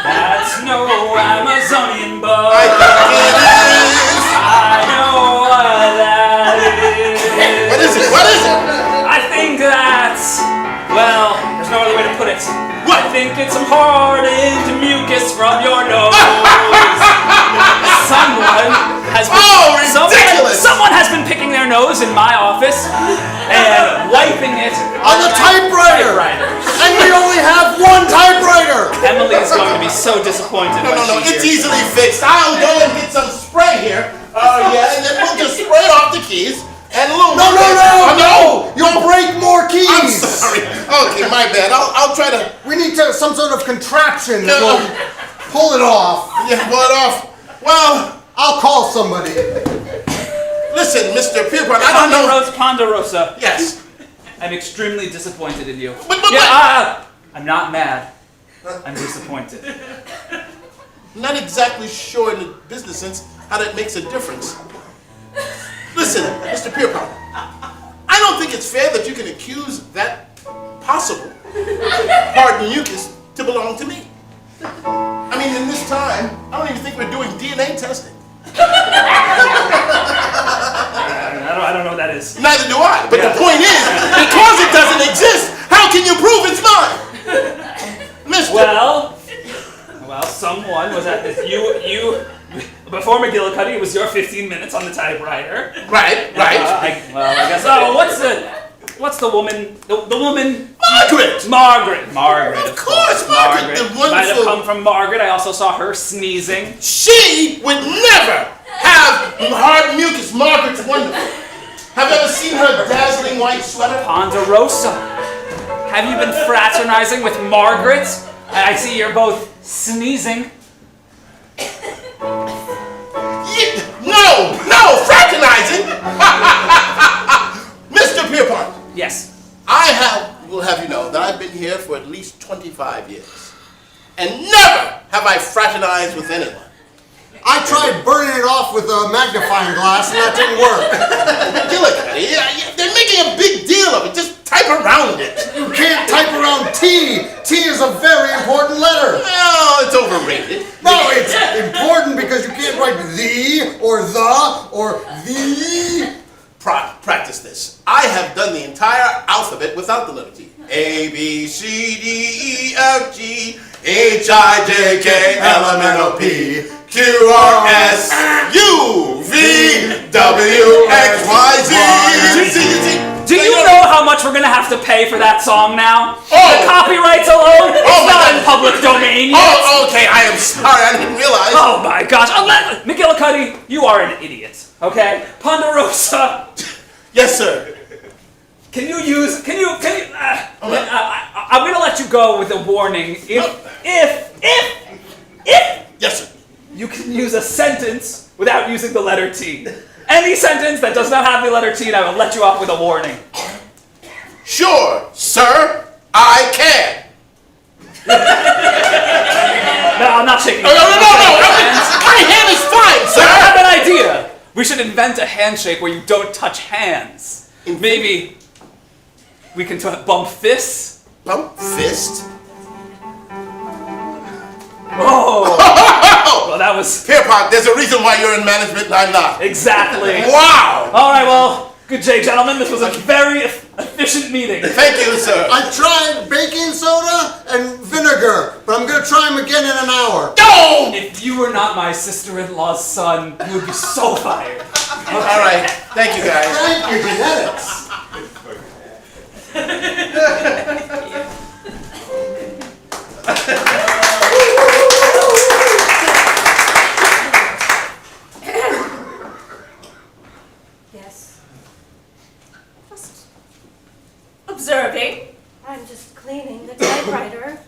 That's no Amazonian bug. I think it is. I know what that is. What is it? What is it? I think that's, well, there's no other way to put it. What? I think it's some hardened mucus from your nose. Someone has been picking their nose in my office and wiping it On the typewriter! And we only have one typewriter! Emily's going to be so disappointed when No, she it's hears easily fixed. I'll go and get some spray here. Yeah, and then we'll just spray off the keys. And a little No! no! You'll break more keys! I'm sorry. Okay, my bad. I'll try to We need some sort of contraption that will pull it off. pull it off. Well, I'll call somebody. listen, Mr. Pierpont, I don't know. Ponderosa, Yes. I'm extremely disappointed in you. But- I'm not mad. I'm disappointed. Not exactly sure in the business sense how that makes a difference. Listen, Mr. Pierpont, I don't think it's fair that you can accuse that possible hardened mucus to belong to me. I mean, in this time, I don't even think we're doing DNA testing. I don't know what that is. Neither do I. But the point is, because it doesn't exist, how can you prove it's mine? Mister. Well, someone was at this. You before McGillicuddy, it was your 15 minutes on the typewriter. Right. I guess. Oh, what's the woman? The woman. Margaret. Margaret. Of course, Margaret, the wonderful- Might have come from Margaret. I also saw her sneezing. She would never have hard mucus. Margaret's wonderful. Have you ever seen her dazzling white sweater? Ponderosa, have you been fraternizing with Margaret? I see you're both sneezing. No, fraternizing. Mr. Pierpont, Yes. will have you know that I've been here for at least 25 years. And never have I fraternized with anyone. I tried burning it off with a magnifying glass and that didn't work. McGillicuddy, they're making a big deal of it. Just type around it. You can't type around T. T is a very important letter. Oh, it's overrated. No, it's important because you can't write the or the. Practice this. I have done the entire alphabet without the letter T. A, B, C, D, E, F, G, H, I, J, K, L, M, N, O, P, Q, R, S, U, V, W, X, Y, Z. Do you know how much we're gonna have to pay for that song now? Oh. The copyrights alone? It's Oh my not God. in public domain yet. Oh, okay, I am sorry, I didn't realize. Oh my gosh. McGillicuddy, you are an idiot, okay? Ponderosa, Yes, sir. I'm gonna let you go with a warning. If Yes, sir. you can use a sentence without using the letter T. Any sentence that does not have the letter T, and I will let you off with a warning. Sure, sir, I can. No, I'm not shaking. No. My hand is fine, Sir, I sir. have an idea. We should invent a handshake where you don't touch hands. Maybe we can bump fists. Bump fist. Oh, well, that was Pierpont, there's a reason why you're in management and I'm not. exactly. Wow. All right, well, good day, gentlemen. This was a very efficient meeting. Thank you, sir. I tried baking soda and vinegar, but I'm gonna try them again in an hour. No! If you were not my sister-in-law's son, you would be so fired. All right, thank you, guys. Thank you, genetics. Yes. Just observing. I'm just cleaning the typewriter.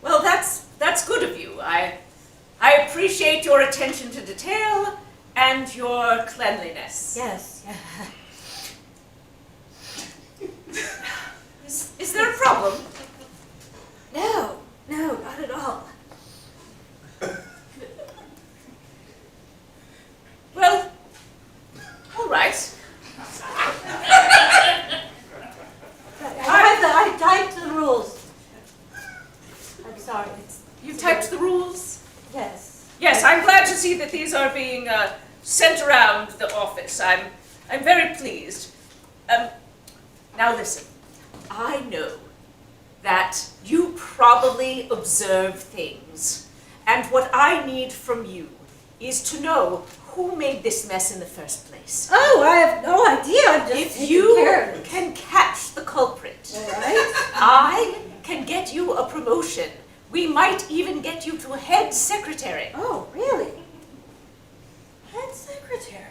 Well, that's good of you. I appreciate your attention to detail and your cleanliness. Yes. Is there a problem? No, not at all. Well, all right. I typed the rules. I'm sorry. You typed the rules? Yes. Yes, I'm glad to see that these are being sent around the office. I'm very pleased. Now listen, I know that you probably observe things, and what I need from you is to know who made this mess in the first place. Oh, I have no idea. I'm just If taking you care of it. can catch the culprit, All right. I can get you a promotion. We might even get you to head secretary. Oh, really? Head secretary.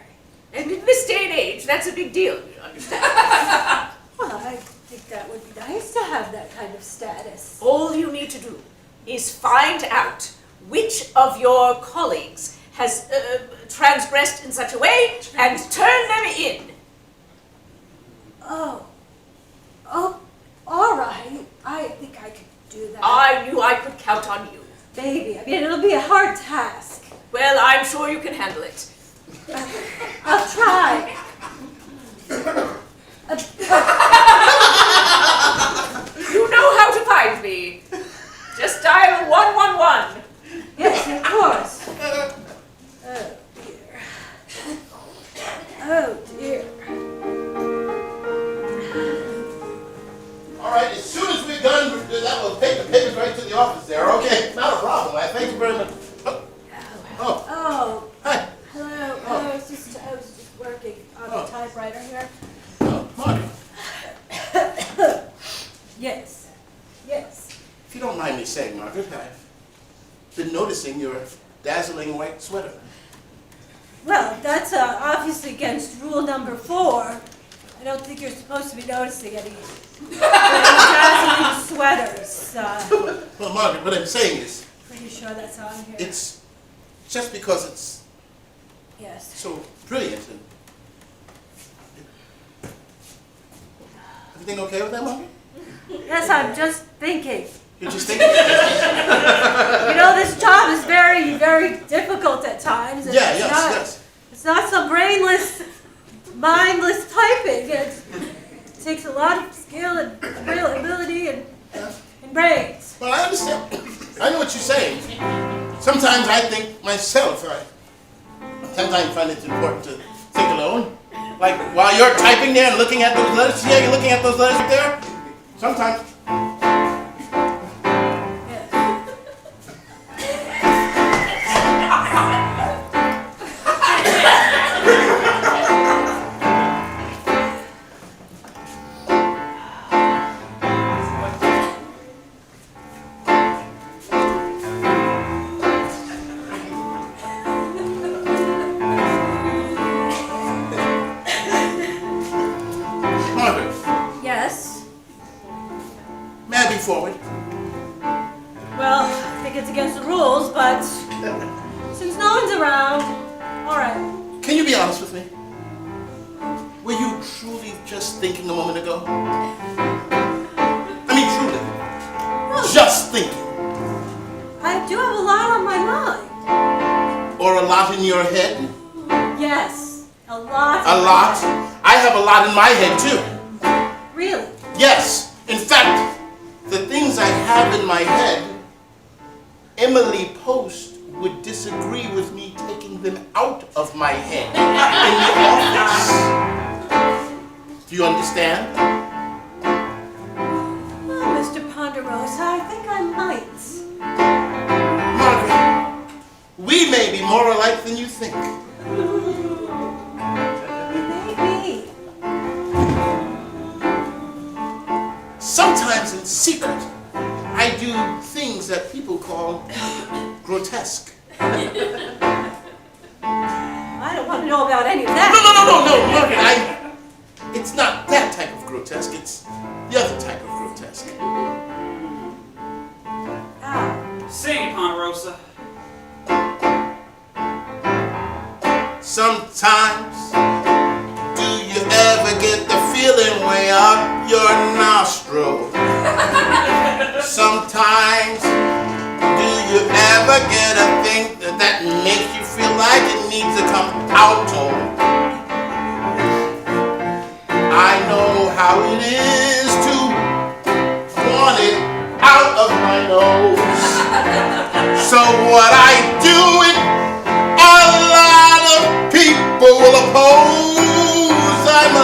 And in this day and age, that's a big deal, you understand? Well, I think that would be nice to have that kind of status. All you need to do is find out which of your colleagues has transgressed in such a way and turn them in. Oh, all right. I think I could do that. I knew I could count on you. Maybe. I mean, it'll be a hard task. Well, I'm sure you can handle it. I'll try. You know how to find me. Just dial 111. Yes, of course. Oh, dear. All right, as soon as we're done, that will take the papers right to the office there. Okay, not a problem. I thank you very much. Oh, Oh, hi. hello. I was just working on the typewriter here. Oh, Marty. Yes. If you don't mind me saying, Margaret, I've been noticing your dazzling white sweater. Well, that's obviously against rule number 4. I don't think you're supposed to be noticing any dazzling sweaters. Well, Margaret, what I'm saying is, Pretty sure that's on here. it's just because it's Yes. so brilliant. And everything okay with that, Margaret? Yes, I'm just thinking. You just think? You know, this job is very, very difficult at times. And Yeah, it's yes, not, yes. It's not some brainless, mindless typing. It takes a lot of skill and ability and brains. Well, I understand. I know what you're saying. Sometimes I think myself, sometimes I find it's important to think alone. Like while you're typing there and looking at those letters, yeah, you're looking at those letters right there. Sometimes. Margaret, Yes. may I be forward? Well, I think it's against the rules, but since no one's around, all right. Can you be honest with me? Were you truly just thinking a moment ago? I mean, truly. Just thinking. I do have a lot on my mind. Or a lot in your head? Yes, a lot. A lot? I have a lot in my head too. Really? Yes. In fact, the things I have in my head, Emily Post would disagree with me taking them out of my head in the office. Do you understand? Well, Mr. Ponderosa, I think I might. Margaret, we may be more alike than you think. Maybe. Sometimes in secret, I do things that people call grotesque. I don't want to know about any of that. No, Margaret, it's not that type of grotesque, it's the other type of grotesque. Ah, Sing, Ponderosa. Sometimes, do you ever get the feeling way up your nostril? Sometimes, do you ever get a thing that makes you feel like it needs to come out on? I know how it is to want it out of my nose. So what I do it, a lot of people will oppose. I'm a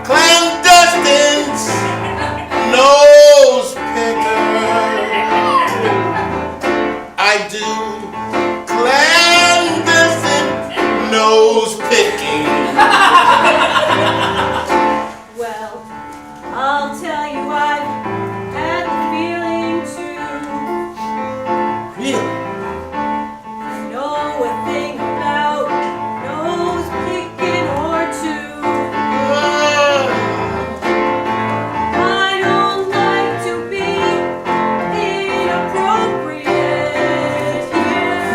clandestine nose picker. I do clandestine nose picking. well, I'll tell you I've had the feeling too. Really? I know a thing about nose picking or two. I don't like to be inappropriate.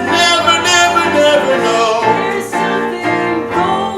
Never know. There's something going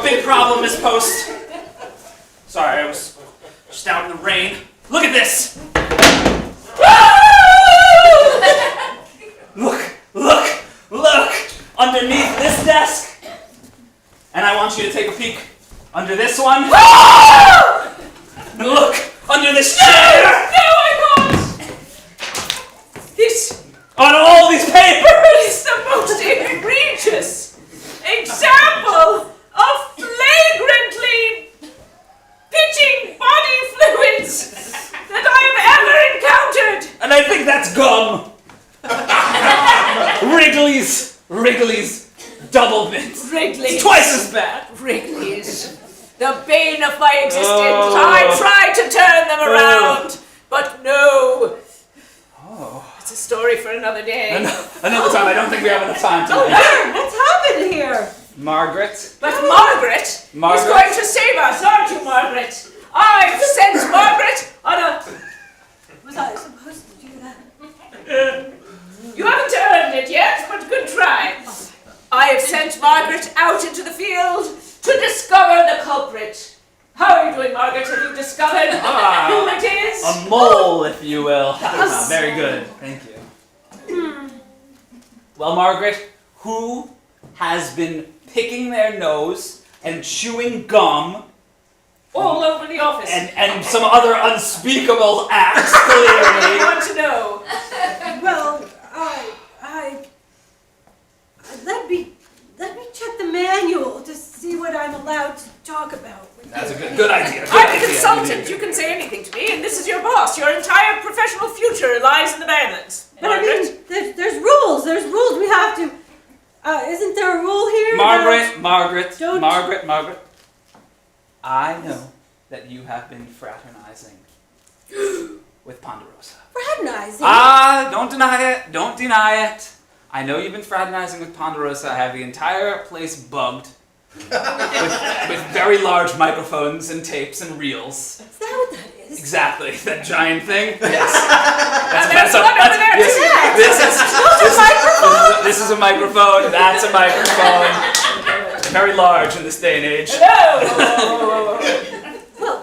big problem, Miss Post. Sorry, I was just out in the rain. Look at this! Look! Underneath this desk. And I want you to take a peek under this one. And look! Under this chair! No, I can't! This On all these papers! is the most egregious example of flagrantly pitching body fluids that I have ever encountered! And I think that's gum. Wrigley's double mint. Wrigley's. It's twice as bad. Wrigley's. The bane of my existence. Oh. I tried to turn them around, but no. Oh. It's a story for another day. Another time. I don't think we have enough time tonight. Leonard, what's happened here? Margaret. But Margaret is going to save us, aren't you, Margaret? I've sent Margaret on a... Was I supposed to do that? You haven't earned it yet, but good try. I have sent Margaret out into the field to discover the culprit. How are you doing, Margaret? Have you discovered who it is? A mole, if you will. Very good. Thank you. Well, Margaret, who has been picking their nose and chewing gum All over the office. and some other unspeakable acts, I clearly? want to know. Well, let me check the manual to see what I'm allowed to talk about. That's a good idea. I'm a consultant. You can say anything to me, and this is your boss. Your entire professional future lies in the balance. But I mean, there's rules. There's rules we have to. Isn't there a rule here? Margaret. Don't- I know that you have been fraternizing with Ponderosa. Fraternizing. Don't deny it. I know you've been fraternizing with Ponderosa. I have the entire place bugged with very large microphones and tapes and reels. Is that what that is? Exactly, that giant thing. Yes. And there's one over there, too. This is a microphone. That's a microphone. Very large in this day and age. No.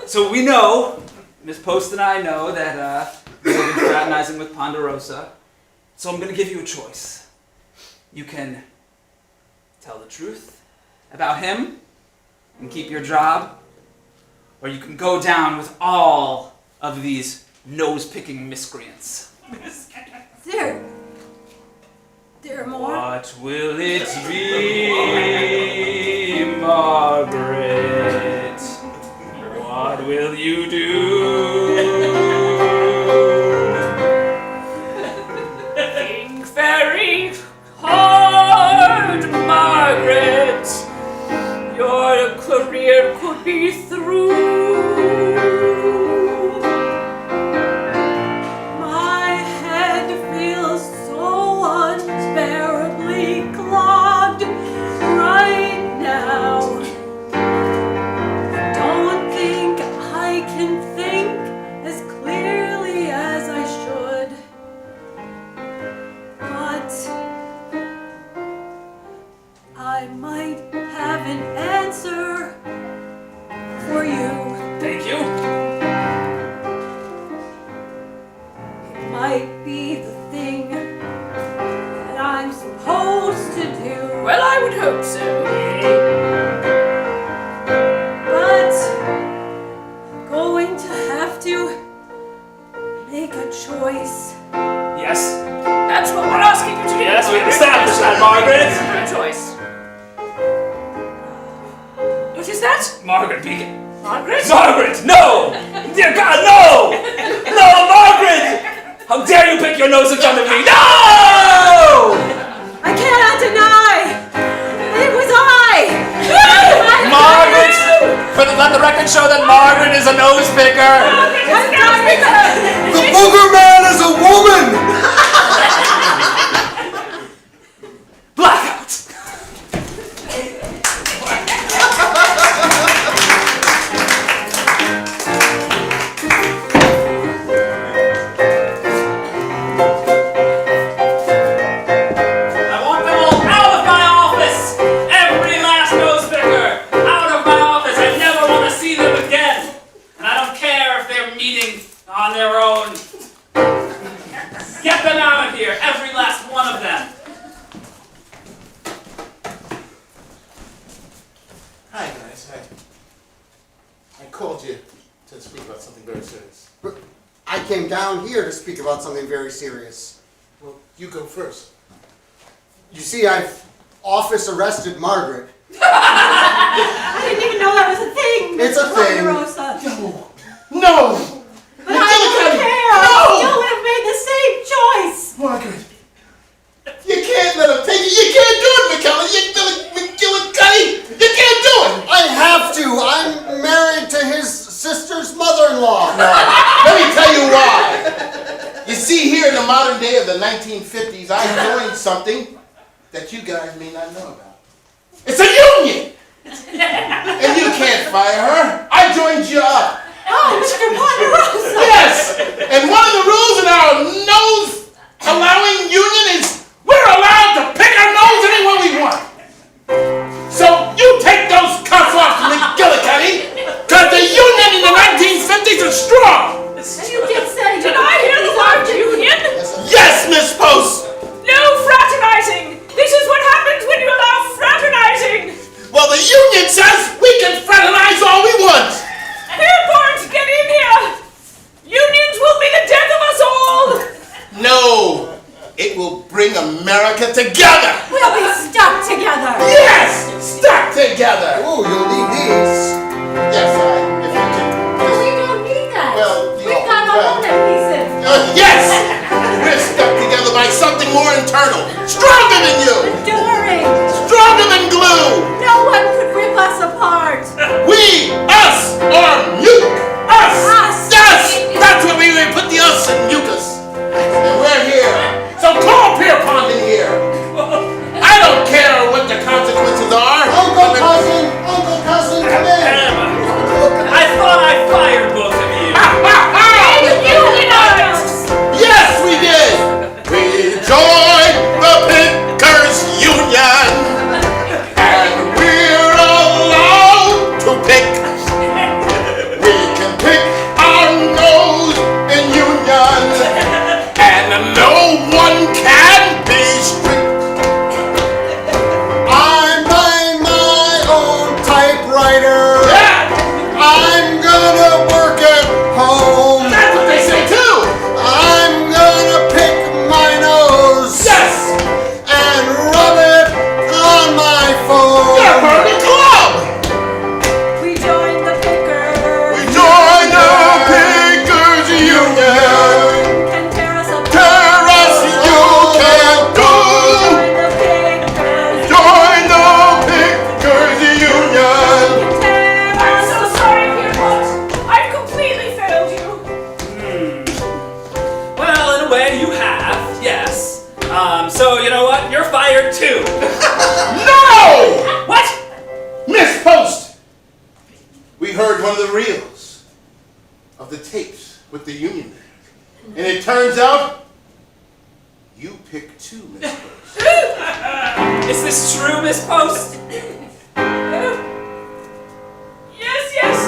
So we know, Miss Post and I know that you've been fraternizing with Ponderosa. So I'm going to give you a choice. You can tell the truth about him and keep your job, or you can go down with all of these nose-picking miscreants. There are more. What will it be, Margaret? What will you do? Think very hard, Margaret. Your career could be through. My head feels so unbearably clogged right now. Don't think I can think as clearly as I should. But I might have an answer for you. Thank you. Might be the thing that I'm supposed to do. Well, I would hope so. But I'm going to have to make a choice. Yes. That's what we're asking you to do. Yes, we established that, Margaret. Your choice. What is that? Margaret Beacon. Margaret? Margaret, no! Dear God, no! No, Margaret! How dare you pick your nose in front of me? No! I cannot deny! It was I! Margaret! Let the record show that Margaret is a nose picker! The booger man is a woman! Blackout! I want them all out of my office! Every last nose picker! Out of Yes, I called you to speak about something very serious. But I came down here to speak about something very serious. Well, you go first. You see, I've office arrested Margaret. I didn't even know that was a thing. It's a thing. Rosa. No! But I don't care. I still would have made the same choice. Margaret, you can't let him take it. You can't do it, McKelly. You can't do it. I have to. I'm married to his sister's mother-in-law. Let me tell you why. You see, here in the modern day of the 1950s, I joined something that you guys may not know about. It's a union! And you can't fire her. I joined you up. Oh, Mr. Ponderosa. Yes! And one of the rules in our nose-allowing union is we're allowed to pick our nose anywhere we want. So you take those cuffs off McGillicuddy, because the union in the 1950s is strong! And you did say Did I hear the word union? Yes, Miss Post! No fraternizing! This is what happens when you allow fraternizing! Well, the union says we can fraternize all we want! Airport, get in here! Unions will be the death of us all! No! It will bring America together! we'll be stuck together. Yes! Stuck together! Oh, you'll need these. Yes, if you can. We don't need that. Well, We've got our own adhesive. Yes! We're stuck together by something more internal. Stronger than you! Enduring. Stronger than glue! No one could rip us apart. We, us, are muke! Us! Us. Yes! That's what we put the us in mucus. And we're here. So call Pierpont in here. I don't care what the consequences are. Uncle Cousin, come in. I thought I fired both of you. Yes, we did! We joined the Pickers Union, and we're allowed to pick. We can pick our nose in union, and no one can be strict. I'm buying my own typewriter. Yeah, I'm gonna work at home. that's what they say too! I'm gonna pick my nose. Yes! And rub it on my phone. You're part of the club! We joined the pickers. We joined the Pickers Union! Can tear us apart. Tear us, you can't do! Join the pickers. Join the Pickers Union! Tear I'm us so apart. sorry, Pierpont. I've completely failed you. Well, in a way, you have, yes. So you know what? You're fired too. No! What? Miss Post! We heard one of the reels of the tapes with the union man. And it turns out you picked two, Miss Post. Is this true, Miss Post? Yes.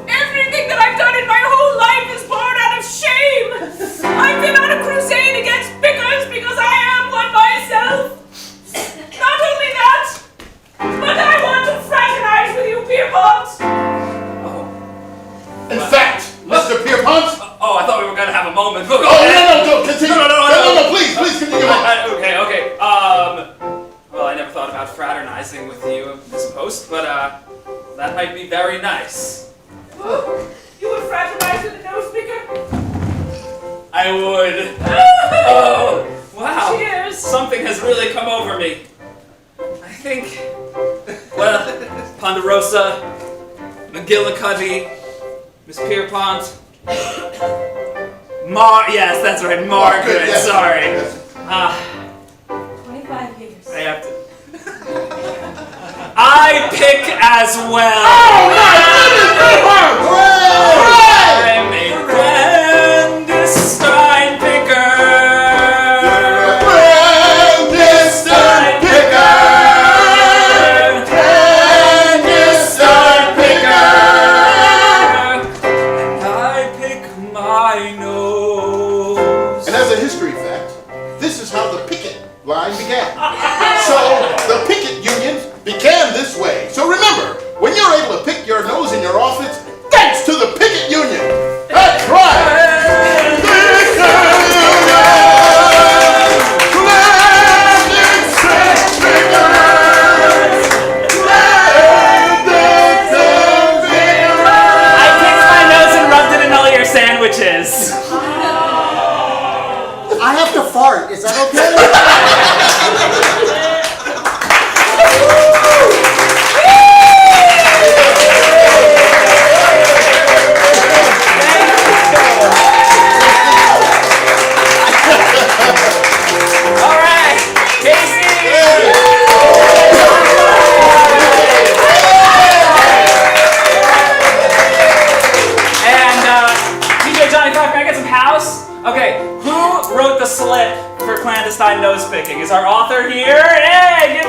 Everything that I've done in my whole life is born out of shame. I've been on a crusade against pickers because I am one myself. Not only that, but I want to fraternize with you, Pierpont. Oh. In fact, Mr. Pierpont. Oh, I thought we were gonna have a moment. Go Oh, ahead. no, continue. No, Please continue on. Okay. Well, I never thought about fraternizing with you, Miss Post, but that might be very nice. You would fraternize with a nose picker? I would. Oh, wow. Cheers. Something has really come over me. I think, well, Ponderosa, McGillicuddy, Miss Pierpont, yes, that's right, Margaret, Yes. sorry. 25 years. I have to. I pick as well. Oh, my goodness, Pierpont! I'm a clandestine picker. Clandestine picker! Clandestine picker! And I pick my nose. And as a history fact, this is how the picket line began. So the picket unions began this way. So remember, nose picking. Is our author here? Hey,